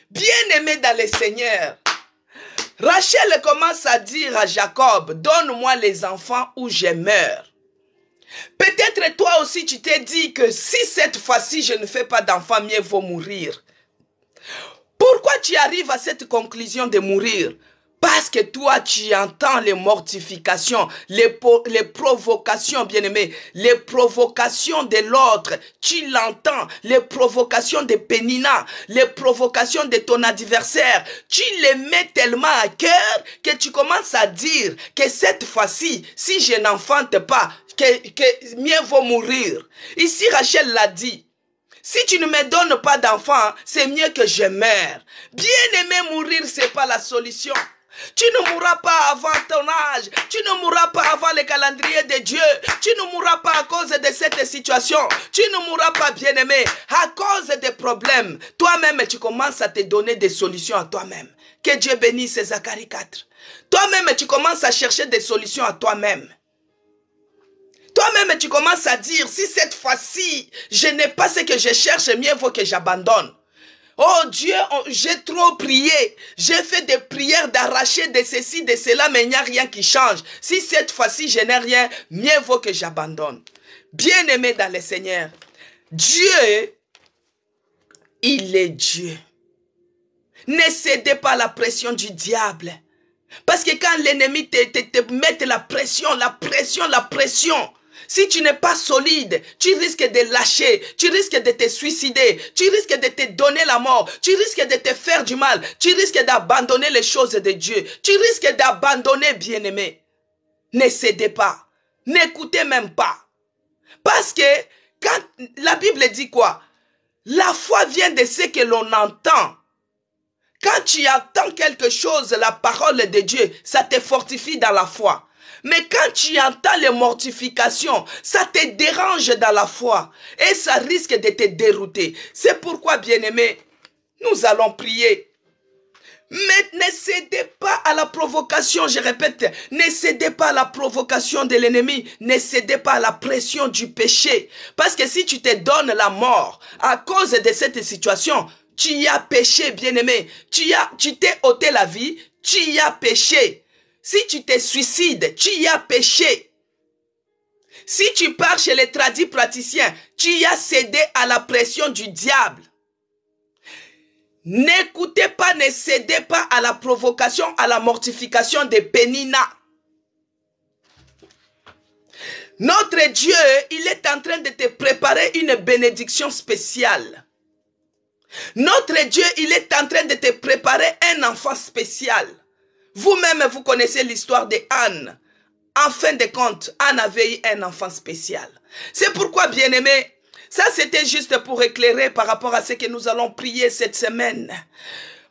Bien-aimé dans le Seigneur, Rachel commence à dire à Jacob, donne-moi les enfants ou je meurs. Peut-être toi aussi tu t'es dit que si cette fois-ci je ne fais pas d'enfants, mieux vaut mourir. Pourquoi tu arrives à cette conclusion de mourir? Parce que toi, tu entends les mortifications, les provocations, bien-aimés, les provocations de l'autre. Tu l'entends, les provocations de Pénina, les provocations de ton adversaire. Tu les mets tellement à cœur que tu commences à dire que cette fois-ci, si je n'enfante pas, que mieux vaut mourir. Ici, Rachel l'a dit. Si tu ne me donnes pas d'enfant, c'est mieux que je meure. Bien-aimé, mourir, c'est pas la solution. Tu ne mourras pas avant ton âge. Tu ne mourras pas avant le calendrier de Dieu. Tu ne mourras pas à cause de cette situation. Tu ne mourras pas, bien-aimé, à cause des problèmes. Toi-même, tu commences à te donner des solutions à toi-même. Que Dieu bénisse Zacharie 4. Toi-même, tu commences à chercher des solutions à toi-même. Toi-même, tu commences à dire, si cette fois-ci, je n'ai pas ce que je cherche, mieux vaut que j'abandonne. Oh Dieu, j'ai trop prié. J'ai fait des prières d'arracher de ceci, de cela, mais il n'y a rien qui change. Si cette fois-ci, je n'ai rien, mieux vaut que j'abandonne. Bien-aimé dans le Seigneur, Dieu, il est Dieu. Ne cédez pas à la pression du diable. Parce que quand l'ennemi te met la pression, si tu n'es pas solide, tu risques de lâcher, tu risques de te suicider, tu risques de te donner la mort, tu risques de te faire du mal, tu risques d'abandonner les choses de Dieu, tu risques d'abandonner, bien-aimé. Ne cédez pas, n'écoutez même pas. Parce que quand la Bible dit quoi? La foi vient de ce que l'on entend. Quand tu entends quelque chose, la parole de Dieu, ça te fortifie dans la foi. Mais quand tu entends les mortifications, ça te dérange dans la foi et ça risque de te dérouter. C'est pourquoi, bien-aimés, nous allons prier. Mais ne cédez pas à la provocation, je répète, ne cédez pas à la provocation de l'ennemi, ne cédez pas à la pression du péché. Parce que si tu te donnes la mort à cause de cette situation, tu y as péché, bien-aimé. Tu t'es ôté la vie, tu y as péché. Si tu te suicides, tu y as péché. Si tu pars chez les tradis praticiens, tu y as cédé à la pression du diable. N'écoutez pas, ne cédez pas à la provocation, à la mortification de Pénina. Notre Dieu, il est en train de te préparer une bénédiction spéciale. Notre Dieu, il est en train de te préparer un enfant spécial. Vous-même, vous connaissez l'histoire de Anne. En fin de compte, Anne avait eu un enfant spécial. C'est pourquoi, bien-aimés, ça c'était juste pour éclairer par rapport à ce que nous allons prier cette semaine.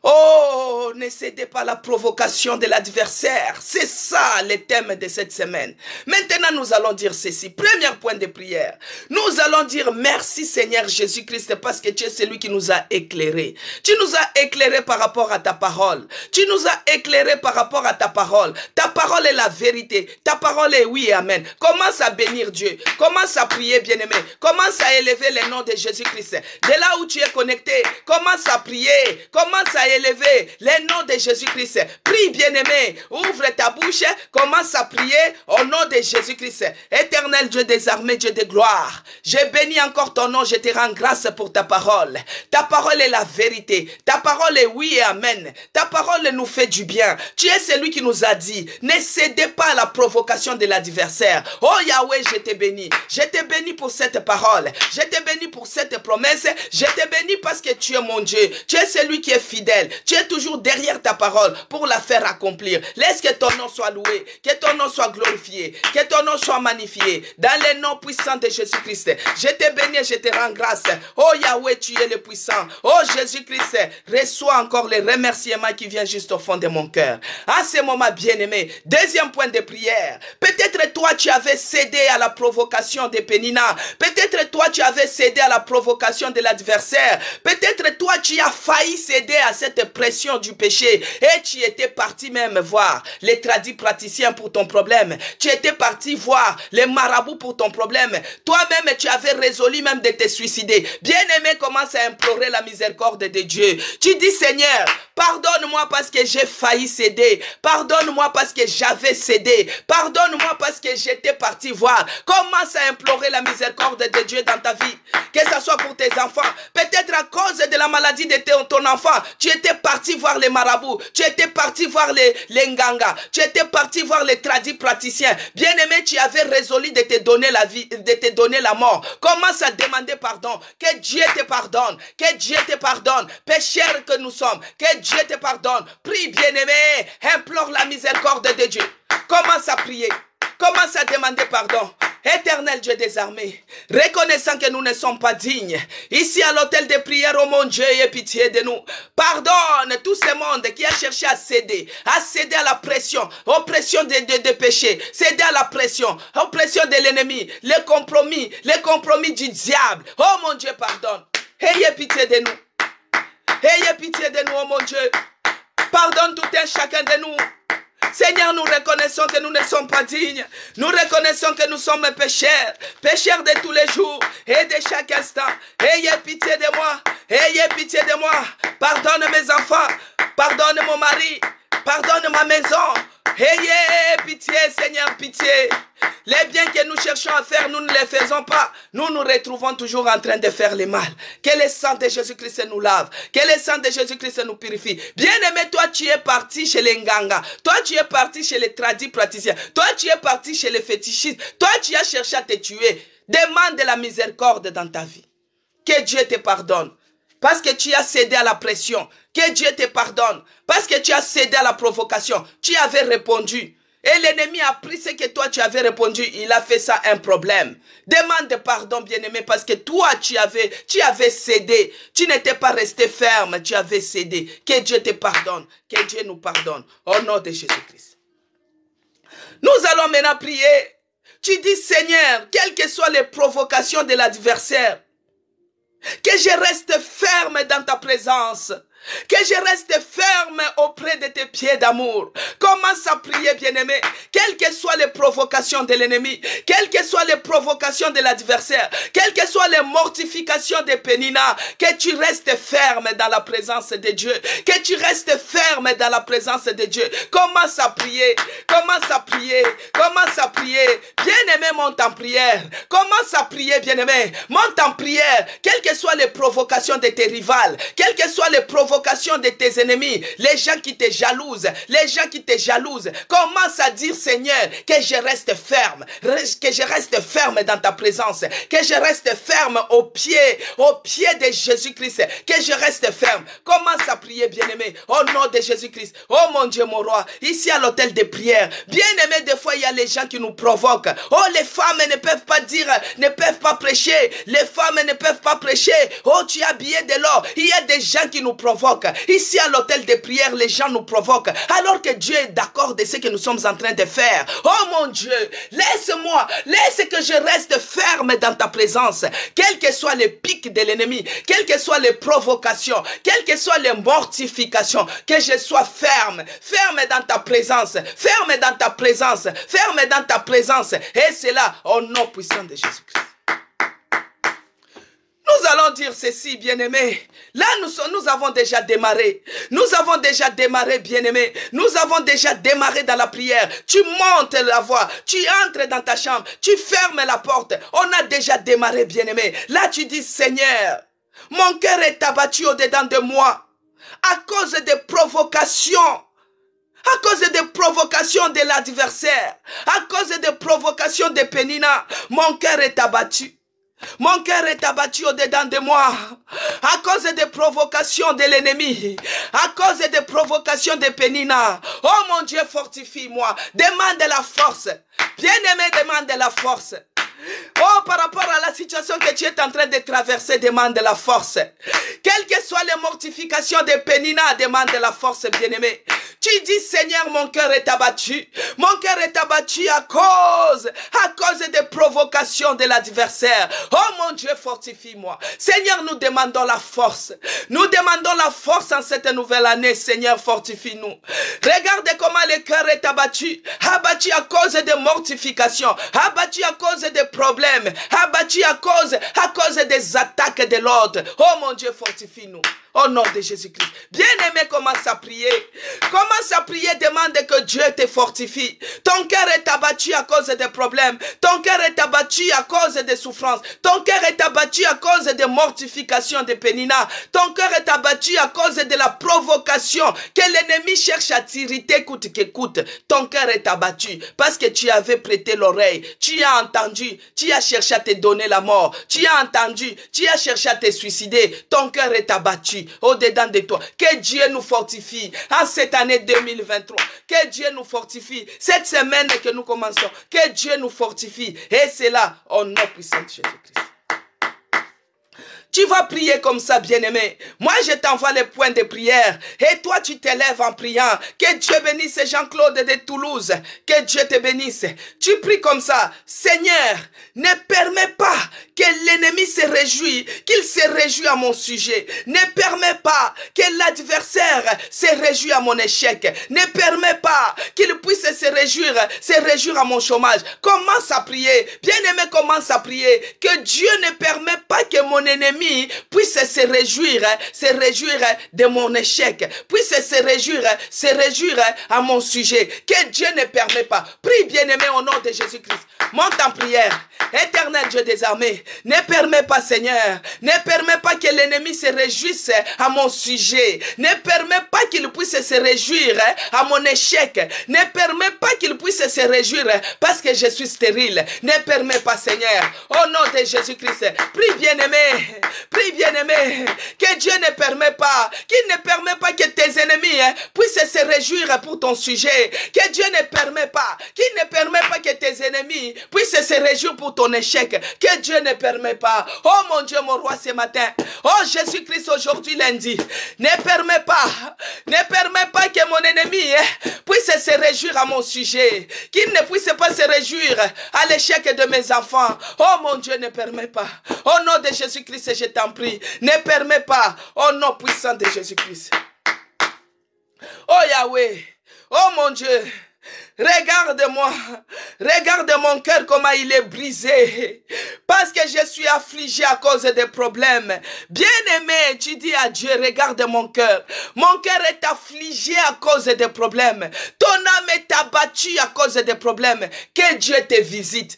Oh, ne cédez pas à la provocation de l'adversaire. C'est ça le thème de cette semaine. Maintenant, nous allons dire ceci. Premier point de prière. Nous allons dire merci Seigneur Jésus-Christ parce que tu es celui qui nous a éclairés. Tu nous as éclairés par rapport à ta parole. Tu nous as éclairés par rapport à ta parole. Ta parole est la vérité. Ta parole est oui et amen. Commence à bénir Dieu. Commence à prier, bien-aimé. Commence à élever le nom de Jésus-Christ. De là où tu es connecté, commence à prier. Commence à élever le nom de Jésus-Christ. Prie, bien-aimé. Ouvre ta bouche. Commence à prier au nom de Jésus-Christ. Éternel Dieu des armées, Dieu de gloire. Je bénis encore ton nom. Je te rends grâce pour ta parole. Ta parole est la vérité. Ta parole est oui et amen. Ta parole nous fait du bien. Tu es celui qui nous a dit, ne cédez pas à la provocation de l'adversaire. Oh Yahweh, je te bénis. Je te bénis pour cette parole. Je te bénis pour cette promesse. Je te bénis parce que tu es mon Dieu. Tu es celui qui est fidèle. fidèle. Tu es toujours derrière ta parole pour la faire accomplir. Laisse que ton nom soit loué, que ton nom soit glorifié, que ton nom soit magnifié. Dans le nom puissant de Jésus-Christ, je te bénis et je te rends grâce. Oh Yahweh, tu es le puissant. Oh Jésus-Christ, reçois encore les remerciements qui viennent juste au fond de mon cœur. À ce moment, bien-aimé, deuxième point de prière. Peut-être toi, tu avais cédé à la provocation de Pénina. Peut-être toi, tu avais cédé à la provocation de l'adversaire. Peut-être toi, tu as failli céder à cette pression du péché. Et tu étais parti même voir les tradis praticiens pour ton problème. Tu étais parti voir les marabouts pour ton problème. Toi-même, tu avais résolu même de te suicider. Bien-aimé, commence à implorer la miséricorde de Dieu. Tu dis, Seigneur, pardonne-moi parce que j'ai failli céder. Pardonne-moi parce que j'avais cédé. Pardonne-moi parce que j'étais parti voir. Commence à implorer la miséricorde de Dieu dans ta vie. Que ce soit pour tes enfants. Peut-être à cause de la maladie de ton enfant, tu étais parti voir les marabouts. Tu étais parti voir les nganga. Tu étais parti voir les tradis praticiens. Bien-aimé, tu avais résolu de te donner la vie, de te donner la mort. Commence à demander pardon. Que Dieu te pardonne. Que Dieu te pardonne. Pécheurs que nous sommes. Que Dieu te pardonne. Prie, bien-aimé. Implore la miséricorde de Dieu. Commence à prier. Commence à demander pardon. Éternel Dieu des armées, reconnaissant que nous ne sommes pas dignes, ici à l'hôtel de prière, oh mon Dieu, aie pitié de nous. Pardonne tout ce monde qui a cherché à céder à la pression, aux pressions de péché, céder à la pression, aux pressions de l'ennemi, les compromis du diable. Oh mon Dieu, pardonne. Ayez pitié de nous. Ayez pitié de nous, oh mon Dieu. Pardonne tout un chacun de nous. Seigneur, nous reconnaissons que nous ne sommes pas dignes. Nous reconnaissons que nous sommes pécheurs. Pécheurs de tous les jours et de chaque instant. Ayez pitié de moi. Ayez pitié de moi. Pardonne mes enfants. Pardonne mon mari. Pardonne ma maison. Ayez pitié, Seigneur, pitié. Les biens que nous cherchons à faire, nous ne les faisons pas. Nous nous retrouvons toujours en train de faire le mal. Que le sang de Jésus-Christ nous lave. Que le sang de Jésus-Christ nous purifie. Bien-aimé, toi, tu es parti chez les nganga. Toi, tu es parti chez les tradis praticiens. Toi, tu es parti chez les fétichistes. Toi, tu as cherché à te tuer. Demande la miséricorde dans ta vie. Que Dieu te pardonne. Parce que tu as cédé à la pression. Que Dieu te pardonne. Parce que tu as cédé à la provocation. Tu avais répondu. Et l'ennemi a pris ce que toi tu avais répondu. Il a fait ça un problème. Demande pardon, bien-aimé, parce que toi tu avais cédé. Tu n'étais pas resté ferme. Tu avais cédé. Que Dieu te pardonne. Que Dieu nous pardonne. Au nom de Jésus-Christ. Nous allons maintenant prier. Tu dis, Seigneur, quelles que soient les provocations de l'adversaire, que je reste ferme dans ta présence. Que je reste ferme auprès de tes pieds d'amour. Commence à prier, bien-aimé. Quelles que soient les provocations de l'ennemi, quelles que soient les provocations de l'adversaire, quelles que soient les mortifications de Pénina, que tu restes ferme dans la présence de Dieu. Que tu restes ferme dans la présence de Dieu. Commence à prier. Commence à prier. Commence à prier. Bien-aimé, monte en prière. Commence à prier, bien-aimé. Monte en prière. Quelles que soient les provocations de tes rivales, quelles que soient les provocations de tes ennemis, les gens qui te jalousent, commence à dire, Seigneur, que je reste ferme, dans ta présence, que je reste ferme au pied de Jésus-Christ, que je reste ferme. Commence à prier, bien-aimé, au nom de Jésus-Christ. Oh mon Dieu, mon roi, ici à l'hôtel de prière, bien-aimé, des fois il y a les gens qui nous provoquent. Oh, les femmes ne peuvent pas dire, ne peuvent pas prêcher, les femmes ne peuvent pas prêcher. Oh, tu es habillé de l'or. Il y a des gens qui nous provoquent. Ici à l'hôtel de prière, les gens nous provoquent. Alors que Dieu est d'accord de ce que nous sommes en train de faire. Oh mon Dieu, laisse que je reste ferme dans ta présence. Quels que soient les pics de l'ennemi, quelles que soient les provocations, quelles que soient les mortifications, que je sois ferme dans ta présence, ferme dans ta présence, ferme dans ta présence. Et c'est là, au nom puissant de Jésus-Christ. Nous allons dire ceci, bien-aimés. Là, nous avons déjà démarré. Nous avons déjà démarré, bien-aimés. Nous avons déjà démarré dans la prière. Tu montes la voix. Tu entres dans ta chambre. Tu fermes la porte. On a déjà démarré, bien-aimés. Là, tu dis, Seigneur, mon cœur est abattu au-dedans de moi à cause des provocations. À cause des provocations de l'adversaire. À cause des provocations de Pénina. Mon cœur est abattu. Mon cœur est abattu au-dedans de moi à cause des provocations de l'ennemi, à cause des provocations de Pénina. Oh mon Dieu, fortifie-moi. Demande la force. Bien-aimé, demande la force. Oh, par rapport à la situation que tu es en train de traverser, demande la force. Quelles que soient les mortifications de Pénina, demande la force, bien-aimé. Tu dis, Seigneur, mon cœur est abattu. Mon cœur est abattu à cause des provocations de l'adversaire. Oh mon Dieu, fortifie-moi. Seigneur, nous demandons la force. Nous demandons la force en cette nouvelle année. Seigneur, fortifie-nous. Regardez comment le cœur est abattu. Abattu à cause des mortifications. Abattu à cause des problèmes. Abattu à cause des attaques de l'ordre. Oh mon Dieu, fortifie-nous. Au nom de Jésus-Christ. Bien-aimé, commence à prier. Commence à prier, demande que Dieu te fortifie. Ton cœur est abattu à cause des problèmes. Ton cœur est abattu à cause des souffrances. Ton cœur est abattu à cause des mortifications de Pénina. Ton cœur est abattu à cause de la provocation que l'ennemi cherche à t'irriter coûte que coûte. Ton cœur est abattu parce que tu avais prêté l'oreille. Tu as entendu. Tu as cherché à te donner la mort. Tu as entendu. Tu as cherché à te suicider. Ton cœur est abattu au-dedans de toi. Que Dieu nous fortifie en cette année 2023. Que Dieu nous fortifie cette semaine que nous commençons. Que Dieu nous fortifie. Et c'est là, au nom puissant de Jésus-Christ. Tu vas prier comme ça, bien-aimé. Moi, je t'envoie les points de prière. Et toi, tu t'élèves en priant. Que Dieu bénisse Jean-Claude de Toulouse. Que Dieu te bénisse. Tu pries comme ça. Seigneur, ne permets pas que l'ennemi se réjouisse, qu'il se réjouisse à mon sujet. Ne permets pas que l'adversaire se réjouisse à mon échec. Ne permets pas qu'il puisse se réjouir à mon chômage. Commence à prier. Bien-aimé, commence à prier. Que Dieu ne permet pas que mon ennemi puisse se réjouir de mon échec, puisse se réjouir à mon sujet. Que Dieu ne permet pas. Prie, bien-aimé, au nom de Jésus-Christ. Monte en prière. Éternel Dieu des armées, ne permets pas, Seigneur, ne permets pas que l'ennemi se réjouisse à mon sujet. Ne permets pas qu'il puisse se réjouir à mon échec. Ne permets pas qu'il puisse se réjouir parce que je suis stérile. Ne permets pas, Seigneur. Au nom de Jésus-Christ, prie, bien-aimé. Prie, bien-aimé, que Dieu ne permet pas, qu'il ne permet pas que tes ennemis puissent se réjouir pour ton sujet. Que Dieu ne permet pas, qu'il ne permet pas que tes ennemis puissent se réjouir pour ton échec. Que Dieu ne permet pas. Oh mon Dieu, mon roi, ce matin. Oh Jésus-Christ, aujourd'hui lundi. Ne permets pas que mon ennemi puisse se réjouir à mon sujet. Qu'il ne puisse pas se réjouir à l'échec de mes enfants. Oh mon Dieu, ne permets pas. Au nom de Jésus-Christ, je t'en prie, ne permets pas, au nom puissant de Jésus-Christ. Oh Yahweh, oh mon Dieu, regarde-moi, regarde mon cœur comment il est brisé, parce que je suis affligé à cause des problèmes. Bien-aimé, tu dis à Dieu, regarde mon cœur est affligé à cause des problèmes. Ton âme est abattue à cause des problèmes. Que Dieu te visite,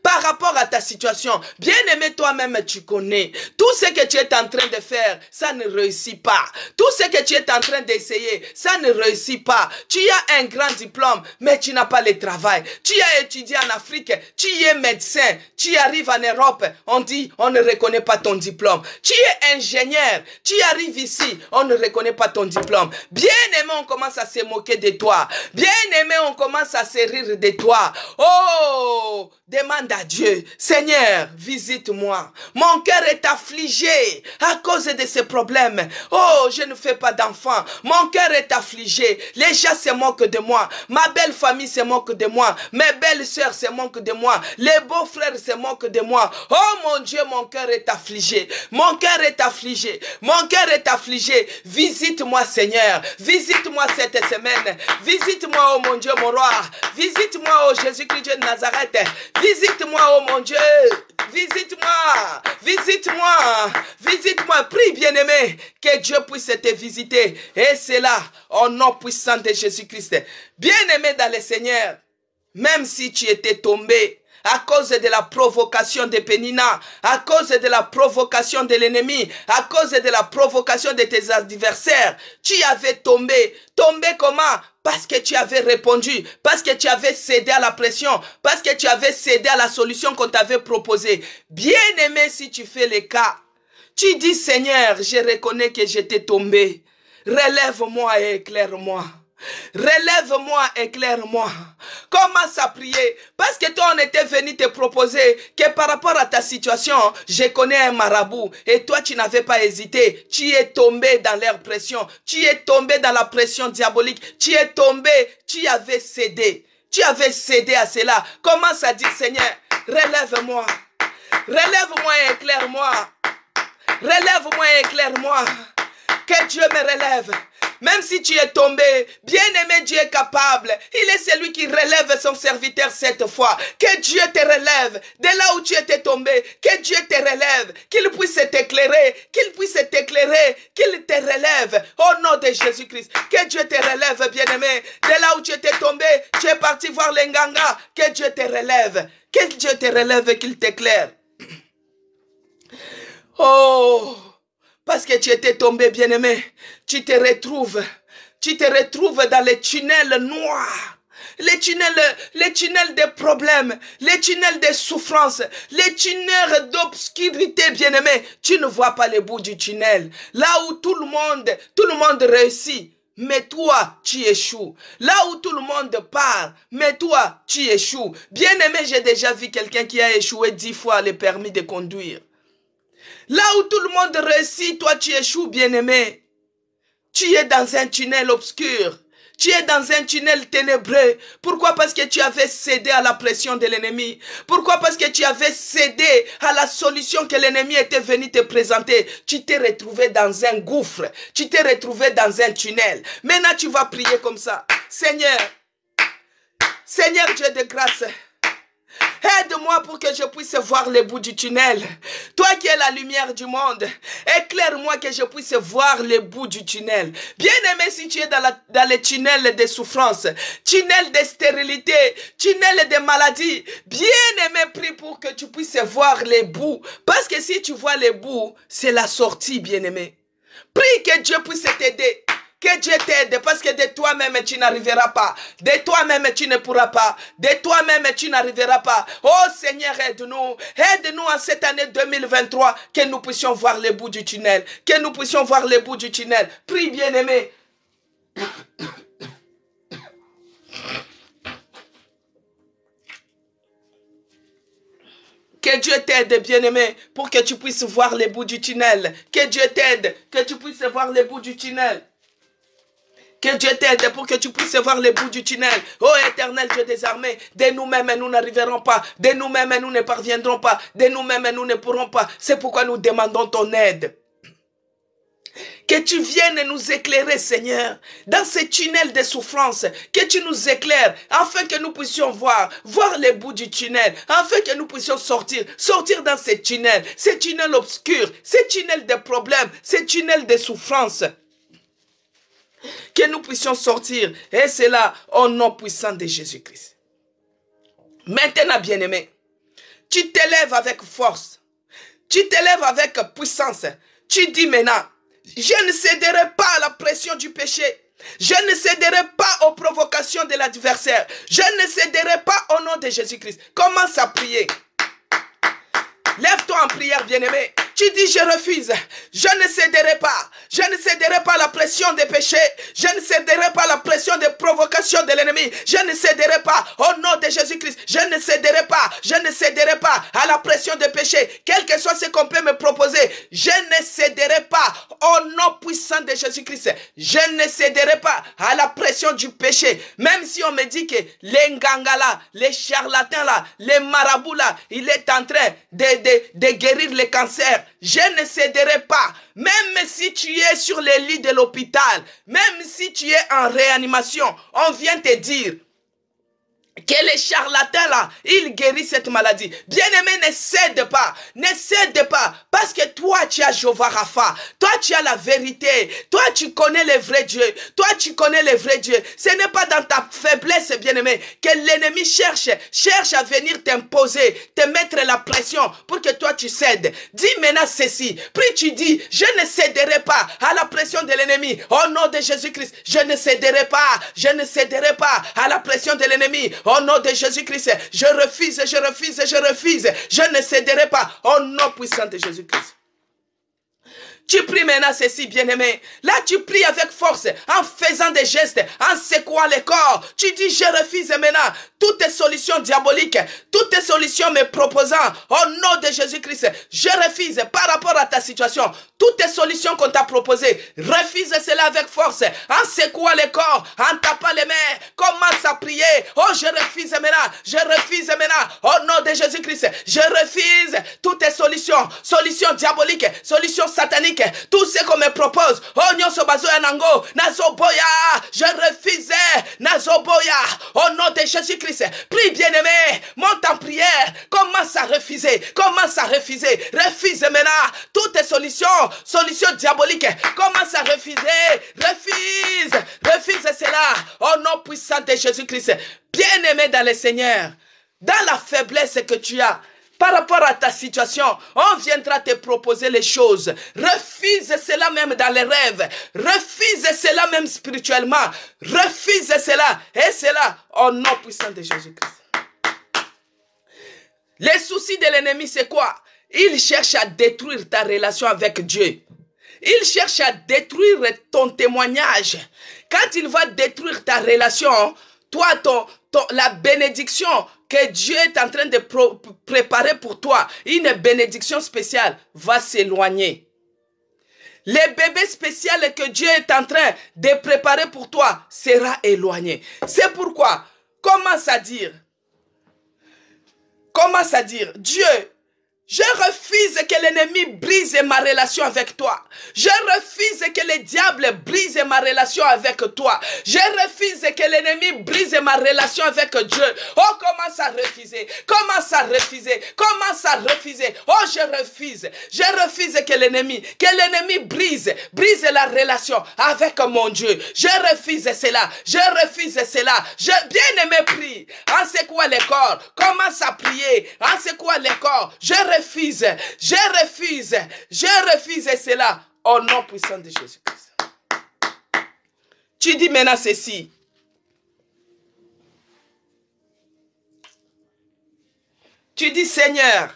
par rapport à ta situation. Bien-aimé, toi-même tu connais, tout ce que tu es en train de faire, ça ne réussit pas. Tout ce que tu es en train d'essayer, ça ne réussit pas. Tu as un grand diplôme, mais tu n'as pas le travail. Tu as étudié en Afrique, tu es médecin, tu arrives en Europe, on dit, on ne reconnaît pas ton diplôme. Tu es ingénieur, tu arrives ici, on ne reconnaît pas ton diplôme. Bien-aimé, on commence à se moquer de toi. Bien-aimé, on commence à se rire de toi. Oh, demande à Dieu, Seigneur, visite-moi. Mon cœur est affligé à cause de ces problèmes. Oh, je ne fais pas d'enfant. Mon cœur est affligé. Les gens se moquent de moi. Ma belle famille se moque de moi. Mes belles sœurs se moquent de moi. Les beaux-frères se moquent de moi. Oh mon Dieu, mon cœur est affligé. Mon cœur est affligé. Mon cœur est affligé. Visite-moi, Seigneur. Visite-moi cette semaine. Visite-moi, oh mon Dieu, mon roi. Visite-moi, oh Jésus-Christ, Dieu de Nazareth. Visite-moi, oh mon Dieu. Visite-moi. Visite-moi. Visite-moi. Prie, bien-aimé, que Dieu puisse te visiter. Et c'est là, au nom puissant de Jésus-Christ. Bien-aimé dans le Seigneur, même si tu étais tombé à cause de la provocation de Pénina, à cause de la provocation de l'ennemi, à cause de la provocation de tes adversaires, tu avais tombé. Tombé comment? Parce que tu avais répondu, parce que tu avais cédé à la pression, parce que tu avais cédé à la solution qu'on t'avait proposée. Bien-aimé, si tu fais le cas, tu dis, Seigneur, je reconnais que j'étais tombé. Relève-moi et éclaire-moi. Relève-moi, éclaire-moi. Commence à prier. Parce que toi, on était venu te proposer que par rapport à ta situation, je connais un marabout. Et toi, tu n'avais pas hésité. Tu es tombé dans leur pression. Tu es tombé dans la pression diabolique. Tu es tombé. Tu avais cédé. Tu avais cédé à cela. Commence à dire, Seigneur, relève-moi. Relève-moi et éclaire-moi. Relève-moi et éclaire-moi. Que Dieu me relève. Même si tu es tombé, bien-aimé, Dieu est capable. Il est celui qui relève son serviteur cette fois. Que Dieu te relève de là où tu étais tombé. Que Dieu te relève. Qu'il puisse t'éclairer. Qu'il puisse t'éclairer. Qu'il te relève. Au nom de Jésus-Christ. Que Dieu te relève, bien-aimé. De là où tu étais tombé, tu es parti voir les Nganga. Que Dieu te relève. Que Dieu te relève et qu'il t'éclaire. Oh! Parce que tu étais tombé, bien-aimé, tu te retrouves dans les tunnels noirs, les tunnels de problèmes, les tunnels de souffrance, les tunnels d'obscurité, bien-aimé. Tu ne vois pas le bout du tunnel. Là où tout le monde réussit. Mais toi, tu échoues. Là où tout le monde part, mais toi, tu échoues. Bien-aimé, j'ai déjà vu quelqu'un qui a échoué 10 fois le permis de conduire. Là où tout le monde réussit, toi tu échoues, bien-aimé. Tu es dans un tunnel obscur. Tu es dans un tunnel ténébreux. Pourquoi? Parce que tu avais cédé à la pression de l'ennemi. Pourquoi? Parce que tu avais cédé à la solution que l'ennemi était venu te présenter. Tu t'es retrouvé dans un gouffre. Tu t'es retrouvé dans un tunnel. Maintenant, tu vas prier comme ça. Seigneur, Seigneur Dieu de grâce, aide-moi pour que je puisse voir le bout du tunnel. Toi qui es la lumière du monde, éclaire-moi que je puisse voir le bout du tunnel. Bien-aimé, si tu es dans le tunnel de souffrance, tunnel de stérilité, tunnel de maladie, bien-aimé, prie pour que tu puisses voir les bouts. Parce que si tu vois les bouts, c'est la sortie, bien-aimé. Prie que Dieu puisse t'aider. Que Dieu t'aide, parce que de toi-même tu n'arriveras pas. De toi-même tu ne pourras pas. De toi-même tu n'arriveras pas. Oh Seigneur, aide-nous. Aide-nous en cette année 2023 que nous puissions voir le bout du tunnel. Que nous puissions voir le bout du tunnel. Prie, bien-aimé. Que Dieu t'aide, bien-aimé, pour que tu puisses voir le bout du tunnel. Que Dieu t'aide, que tu puisses voir le bout du tunnel. Que Dieu t'aide pour que tu puisses voir le bout du tunnel. Oh éternel Dieu des armées, de nous-mêmes nous n'arriverons pas. De nous-mêmes nous ne parviendrons pas. De nous-mêmes nous ne pourrons pas. C'est pourquoi nous demandons ton aide. Que tu viennes nous éclairer, Seigneur, dans ces tunnels de souffrance. Que tu nous éclaires, afin que nous puissions voir les bouts du tunnel, afin que nous puissions sortir dans ces tunnels obscurs, ces tunnels de problèmes, ces tunnels de souffrance. Que nous puissions sortir. Et c'est là, au nom puissant de Jésus-Christ. Maintenant, bien-aimé, tu t'élèves avec force. Tu t'élèves avec puissance. Tu dis maintenant, je ne céderai pas à la pression du péché. Je ne céderai pas aux provocations de l'adversaire. Je ne céderai pas au nom de Jésus-Christ. Commence à prier. Lève-toi en prière, bien-aimé. Tu dis, je refuse. Je ne céderai pas. Je ne céderai pas à la pression des péchés. Je ne céderai pas à la pression des provocations de l'ennemi. Je ne céderai pas au nom de Jésus-Christ. Je ne céderai pas. Je ne céderai pas à la pression des péchés. Quel que soit ce qu'on peut me proposer. Je ne céderai pas au nom puissant de Jésus-Christ. Je ne céderai pas à la pression du péché. Même si on me dit que les nganga là, les charlatans là, les marabouts là, il est en train de guérir les cancers. Je ne céderai pas. Même si tu es sur les lits de l'hôpital, même si tu es en réanimation, on vient te dire, Que les charlatans là, ils guérissent cette maladie. Bien-aimé, ne cède pas. Ne cède pas. Parce que toi, tu as Jéhovah Rapha. Toi, tu as la vérité. Toi, tu connais le vrai Dieu. Toi, tu connais le vrai Dieu. Ce n'est pas dans ta faiblesse, bien-aimé, que l'ennemi cherche à venir t'imposer, te mettre la pression pour que toi, tu cèdes. Dis maintenant ceci. Puis tu dis, je ne céderai pas à la pression de l'ennemi. Au nom de Jésus-Christ, je ne céderai pas. Je ne céderai pas à la pression de l'ennemi. Au nom de Jésus-Christ, je refuse, je refuse, je refuse. Je ne céderai pas. Au nom puissant de Jésus-Christ. Tu pries maintenant ceci, bien-aimé. Là, tu pries avec force, en faisant des gestes, en secouant le corps. Tu dis, je refuse maintenant toutes les solutions diaboliques, toutes les solutions me proposant, au nom de Jésus-Christ, je refuse par rapport à ta situation, toutes les solutions qu'on t'a proposées. Refuse cela avec force, en secouant le corps, en tapant les mains. Commence à prier. Oh, je refuse maintenant, au nom de Jésus-Christ. Je refuse toutes les solutions diaboliques, solutions sataniques, tout ce qu'on me propose. Oh, nyonso bazoya nango, nazoboya, je refuse, nazoboya, au nom de Jésus-Christ. Prie, bien-aimé, monte en prière, commence à refuser, refuse maintenant toutes les solutions diaboliques, commence à refuse cela, au nom puissant de Jésus-Christ. Bien-aimé dans le Seigneur, dans la faiblesse que tu as, par rapport à ta situation, on viendra te proposer les choses. Refuse cela même dans les rêves. Refuse cela même spirituellement. Refuse cela. Et cela au nom puissant de Jésus-Christ. Les soucis de l'ennemi, c'est quoi? Il cherche à détruire ta relation avec Dieu. Il cherche à détruire ton témoignage. Quand il va détruire ta relation, toi, la bénédiction que Dieu est en train de préparer pour toi, une bénédiction spéciale, va s'éloigner. Le bébé spécial que Dieu est en train de préparer pour toi sera éloigné. C'est pourquoi, commence à dire, Dieu, je refuse que l'ennemi brise ma relation avec toi. Je refuse que le diable brise ma relation avec toi. Je refuse que l'ennemi brise ma relation avec Dieu. Oh, commence à refuser. Oh, je refuse que l'ennemi brise la relation avec mon Dieu. Je refuse cela. Bien-aimé, prie. En secouant le corps. Commence à prier. En secouant le corps. Je refuse cela au nom puissant de Jésus-Christ. Tu dis maintenant ceci. Tu dis, Seigneur,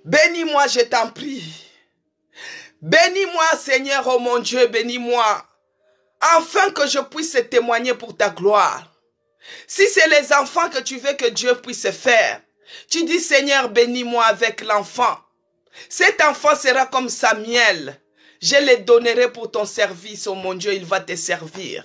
bénis-moi, je t'en prie. Bénis-moi, Seigneur, oh mon Dieu, bénis-moi, afin que je puisse témoigner pour ta gloire. Si c'est les enfants que tu veux que Dieu puisse faire, tu dis, Seigneur, bénis-moi avec l'enfant. Cet enfant sera comme Samuel. Je le donnerai pour ton service, oh mon Dieu, il va te servir.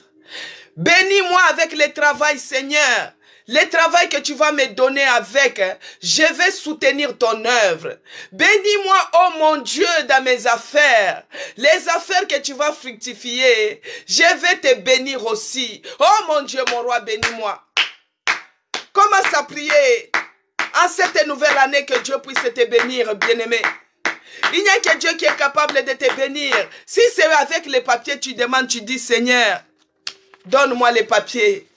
Bénis-moi avec le travail, Seigneur. Le travail que tu vas me donner avec, je vais soutenir ton œuvre. Bénis-moi, oh mon Dieu, dans mes affaires. Les affaires que tu vas fructifier, je vais te bénir aussi. Oh mon Dieu, mon roi, bénis-moi. Commence à prier. En cette nouvelle année, que Dieu puisse te bénir, bien-aimé. Il n'y a que Dieu qui est capable de te bénir. Si c'est avec les papiers, tu demandes, tu dis, Seigneur, donne-moi les papiers.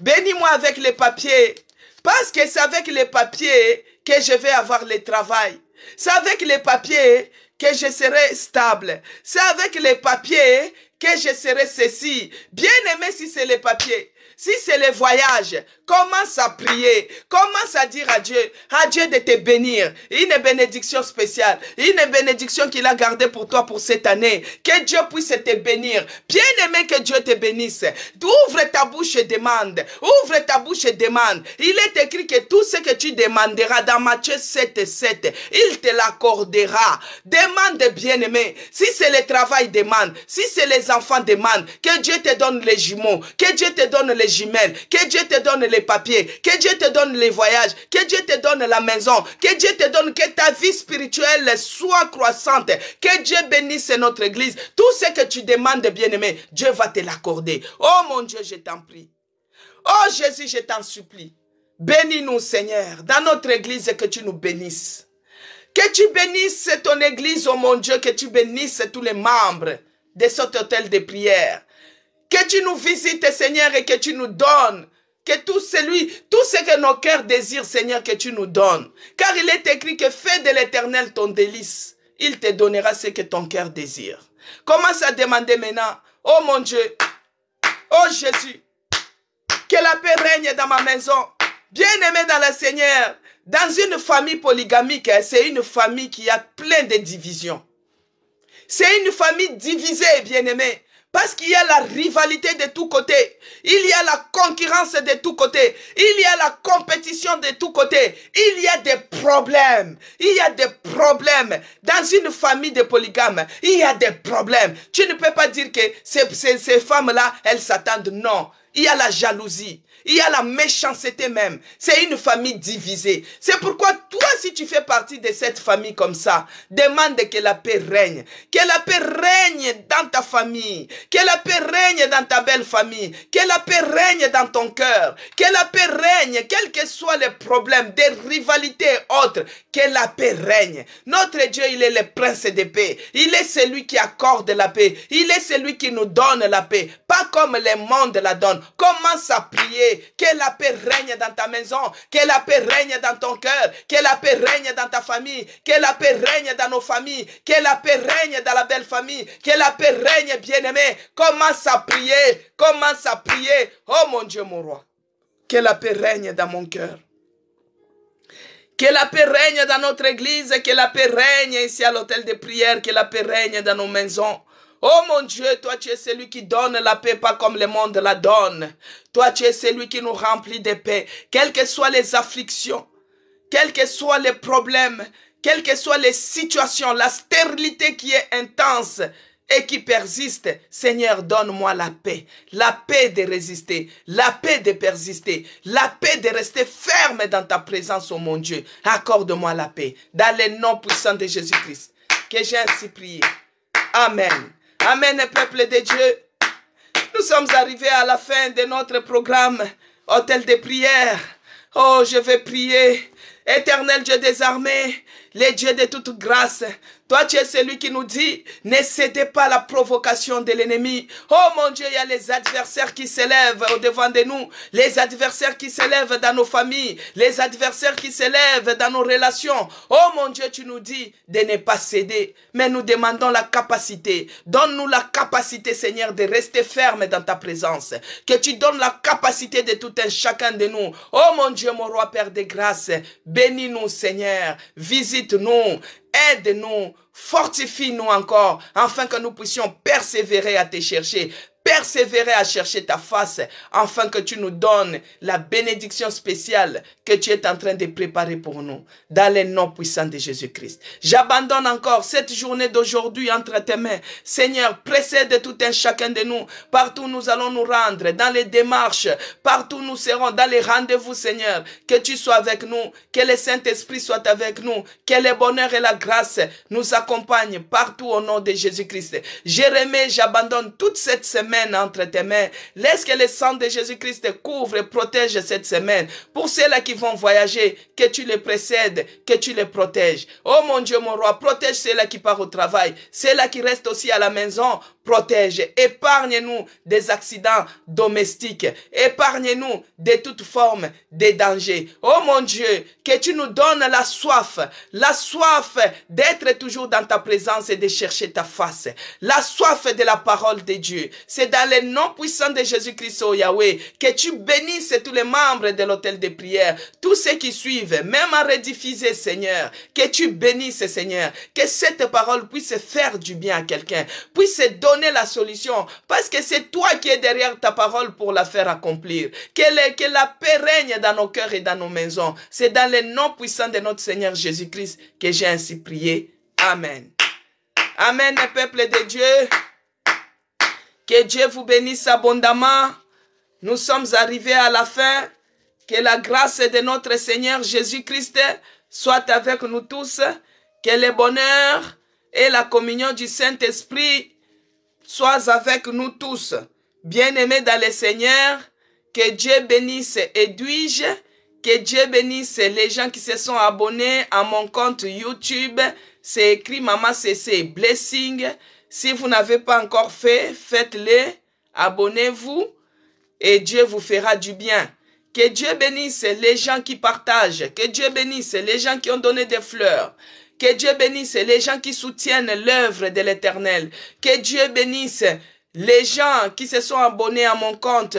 Bénis-moi avec les papiers. Parce que c'est avec les papiers que je vais avoir le travail. C'est avec les papiers que je serai stable. C'est avec les papiers que je serai ceci. Bien-aimé, si c'est les papiers. Si c'est le voyage, commence à prier, commence à dire à Dieu de te bénir, une bénédiction spéciale, une bénédiction qu'il a gardée pour toi pour cette année, que Dieu puisse te bénir, bien aimé, que Dieu te bénisse. Ouvre ta bouche et demande, il est écrit que tout ce que tu demanderas dans Matthieu 7:7, il te l'accordera. Demande, bien aimé, si c'est le travail, demande, si c'est les enfants, demande, que Dieu te donne les jumeaux, que Dieu te donne les jumelles, que Dieu te donne les papiers, que Dieu te donne les voyages, que Dieu te donne la maison, que Dieu te donne, que ta vie spirituelle soit croissante, que Dieu bénisse notre église. Tout ce que tu demandes, bien-aimé, Dieu va te l'accorder. Oh mon Dieu, je t'en prie. Oh Jésus, je t'en supplie. Bénis-nous, Seigneur, dans notre église, que tu nous bénisses. Que tu bénisses ton église, oh mon Dieu, que tu bénisses tous les membres de cet hôtel de prière. Que tu nous visites, Seigneur, et que tu nous donnes. Que tout ce que nos cœurs désirent, Seigneur, que tu nous donnes. Car il est écrit que fais de l'Éternel ton délice. Il te donnera ce que ton cœur désire. Commence à demander maintenant, oh mon Dieu, oh Jésus, que la paix règne dans ma maison. Bien-aimé dans le Seigneur, dans une famille polygamique, c'est une famille qui a plein de divisions. C'est une famille divisée, bien-aimé. Parce qu'il y a la rivalité de tous côtés. Il y a la concurrence de tous côtés. Il y a la compétition de tous côtés. Il y a des problèmes. Il y a des problèmes. Dans une famille de polygames, il y a des problèmes. Tu ne peux pas dire que ces femmes-là, elles s'attendent. Non. Il y a la jalousie. Il y a la méchanceté même. C'est une famille divisée. C'est pourquoi toi, si tu fais partie de cette famille comme ça, demande que la paix règne. Que la paix règne dans ta famille. Que la paix règne dans ta belle famille. Que la paix règne dans ton cœur. Que la paix règne, quels que soient les problèmes, des rivalités autres. Que la paix règne. Notre Dieu, il est le prince de paix. Il est celui qui accorde la paix. Il est celui qui nous donne la paix. Pas comme le monde la donne. Commence à prier. Que la paix règne dans ta maison, que la paix règne dans ton cœur, que la paix règne dans ta famille, que la paix règne dans nos familles, que la paix règne dans la belle famille, que la paix règne, bien-aimé. Commence à prier, commence à prier. Oh mon Dieu, mon roi, que la paix règne dans mon cœur. Que la paix règne dans notre église, que la paix règne ici à l'hôtel de prière, que la paix règne dans nos maisons. Oh mon Dieu, toi tu es celui qui donne la paix, pas comme le monde la donne. Toi tu es celui qui nous remplit de paix. Quelles que soient les afflictions, quels que soient les problèmes, quelles que soient les situations, la stérilité qui est intense et qui persiste, Seigneur, donne-moi la paix de résister, la paix de persister, la paix de rester ferme dans ta présence, oh mon Dieu. Accorde-moi la paix, dans le nom puissant de Jésus-Christ, que j'ai ainsi prié. Amen. Amen, peuple de Dieu. Nous sommes arrivés à la fin de notre programme, hôtel de prière. Oh, je vais prier. Éternel Dieu des armées, le Dieu de toute grâce, toi tu es celui qui nous dit, ne cédez pas à la provocation de l'ennemi. Oh mon Dieu, il y a les adversaires qui s'élèvent au-devant de nous, les adversaires qui s'élèvent dans nos familles, les adversaires qui s'élèvent dans nos relations. Oh mon Dieu, tu nous dis de ne pas céder, mais nous demandons la capacité. Donne-nous la capacité, Seigneur, de rester ferme dans ta présence. Que tu donnes la capacité de tout un chacun de nous. Oh mon Dieu, mon roi, Père de grâce, bénis-nous, Seigneur, visite-nous, aide-nous, fortifie-nous encore, afin que nous puissions persévérer à te chercher, persévérer à chercher ta face, afin que tu nous donnes la bénédiction spéciale que tu es en train de préparer pour nous, dans le nom puissant de Jésus-Christ. J'abandonne encore cette journée d'aujourd'hui entre tes mains. Seigneur, précède tout un chacun de nous. Partout nous allons nous rendre, dans les démarches, partout nous serons, dans les rendez-vous, Seigneur. Que tu sois avec nous, que le Saint-Esprit soit avec nous, que le bonheur et la grâce nous accompagnent partout au nom de Jésus-Christ. Je remets, j'abandonne toute cette semaine entre tes mains. Laisse que le sang de Jésus-Christ couvre et protège cette semaine. Pour ceux-là qui vont voyager, que tu les précèdes, que tu les protèges. Oh mon Dieu, mon roi, protège ceux-là qui partent au travail, ceux-là qui restent aussi à la maison, protège. Épargne-nous des accidents domestiques. Épargne-nous de toute forme de danger. Oh mon Dieu, que tu nous donnes la soif d'être toujours dans ta présence et de chercher ta face. La soif de la parole de Dieu. C'est dans le nom puissant de Jésus-Christ, oh Yahweh, que tu bénisses tous les membres de l'hôtel de prière, tous ceux qui suivent, même à rediffuser, Seigneur, que tu bénisses, Seigneur, que cette parole puisse faire du bien à quelqu'un, puisse donner la solution, parce que c'est toi qui es derrière ta parole pour la faire accomplir. Que la paix règne dans nos cœurs et dans nos maisons. C'est dans le nom puissant de notre Seigneur Jésus-Christ que j'ai ainsi prié. Amen. Amen, peuple de Dieu. Que Dieu vous bénisse abondamment. Nous sommes arrivés à la fin. Que la grâce de notre Seigneur Jésus-Christ soit avec nous tous. Que le bonheur et la communion du Saint-Esprit soient avec nous tous. Bien-aimés dans le Seigneur, Que Dieu bénisse Edwige. Que Dieu bénisse les gens qui se sont abonnés à mon compte YouTube. C'est écrit Maman CC Blessing. Si vous n'avez pas encore fait, faites-le. Abonnez-vous et Dieu vous fera du bien. Que Dieu bénisse les gens qui partagent. Que Dieu bénisse les gens qui ont donné des fleurs. Que Dieu bénisse les gens qui soutiennent l'œuvre de l'Éternel. Que Dieu bénisse les gens qui se sont abonnés à mon compte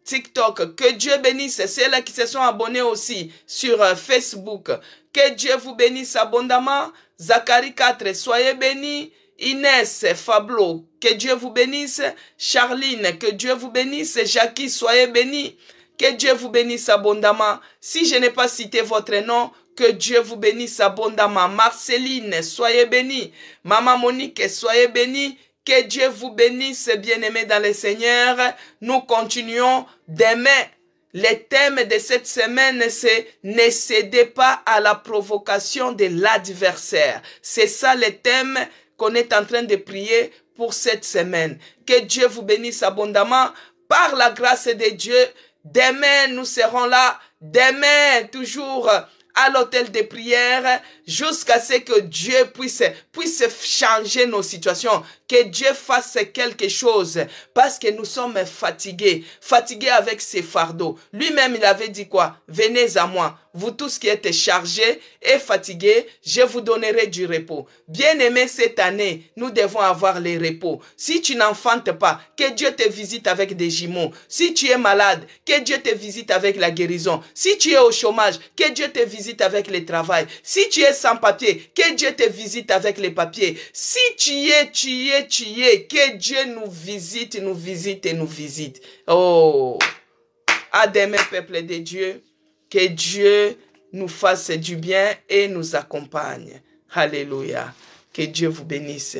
TikTok. Que Dieu bénisse ceux-là qui se sont abonnés aussi sur Facebook. Que Dieu vous bénisse abondamment. Zacharie 4, soyez bénis. Inès Fablo, que Dieu vous bénisse. Charline, que Dieu vous bénisse. Jackie, soyez bénis. Que Dieu vous bénisse abondamment. Si je n'ai pas cité votre nom, que Dieu vous bénisse abondamment. Marceline, soyez bénis. Maman Monique, soyez bénis. Que Dieu vous bénisse, bien-aimés dans le Seigneur. Nous continuons demain. Le thème de cette semaine, c'est « Ne cédez pas à la provocation de l'adversaire ». C'est ça le thème qu'on est en train de prier pour cette semaine. Que Dieu vous bénisse abondamment. Par la grâce de Dieu, demain nous serons là. Demain, toujours à l'hôtel de prière, jusqu'à ce que Dieu puisse changer nos situations, que Dieu fasse quelque chose, parce que nous sommes fatigués avec ces fardeaux. Lui-même, il avait dit quoi? Venez à moi, vous tous qui êtes chargés et fatigués, je vous donnerai du repos. Bien-aimés, cette année, nous devons avoir les repos. Si tu n'enfantes pas, que Dieu te visite avec des jumeaux. Si tu es malade, que Dieu te visite avec la guérison. Si tu es au chômage, que Dieu te visite avec le travail. Si tu es sans papier, que Dieu te visite avec les papiers. Si tu es, que Dieu nous visite et nous visite. Oh, à demain, peuple de Dieu, que Dieu nous fasse du bien et nous accompagne. Alléluia. Que Dieu vous bénisse.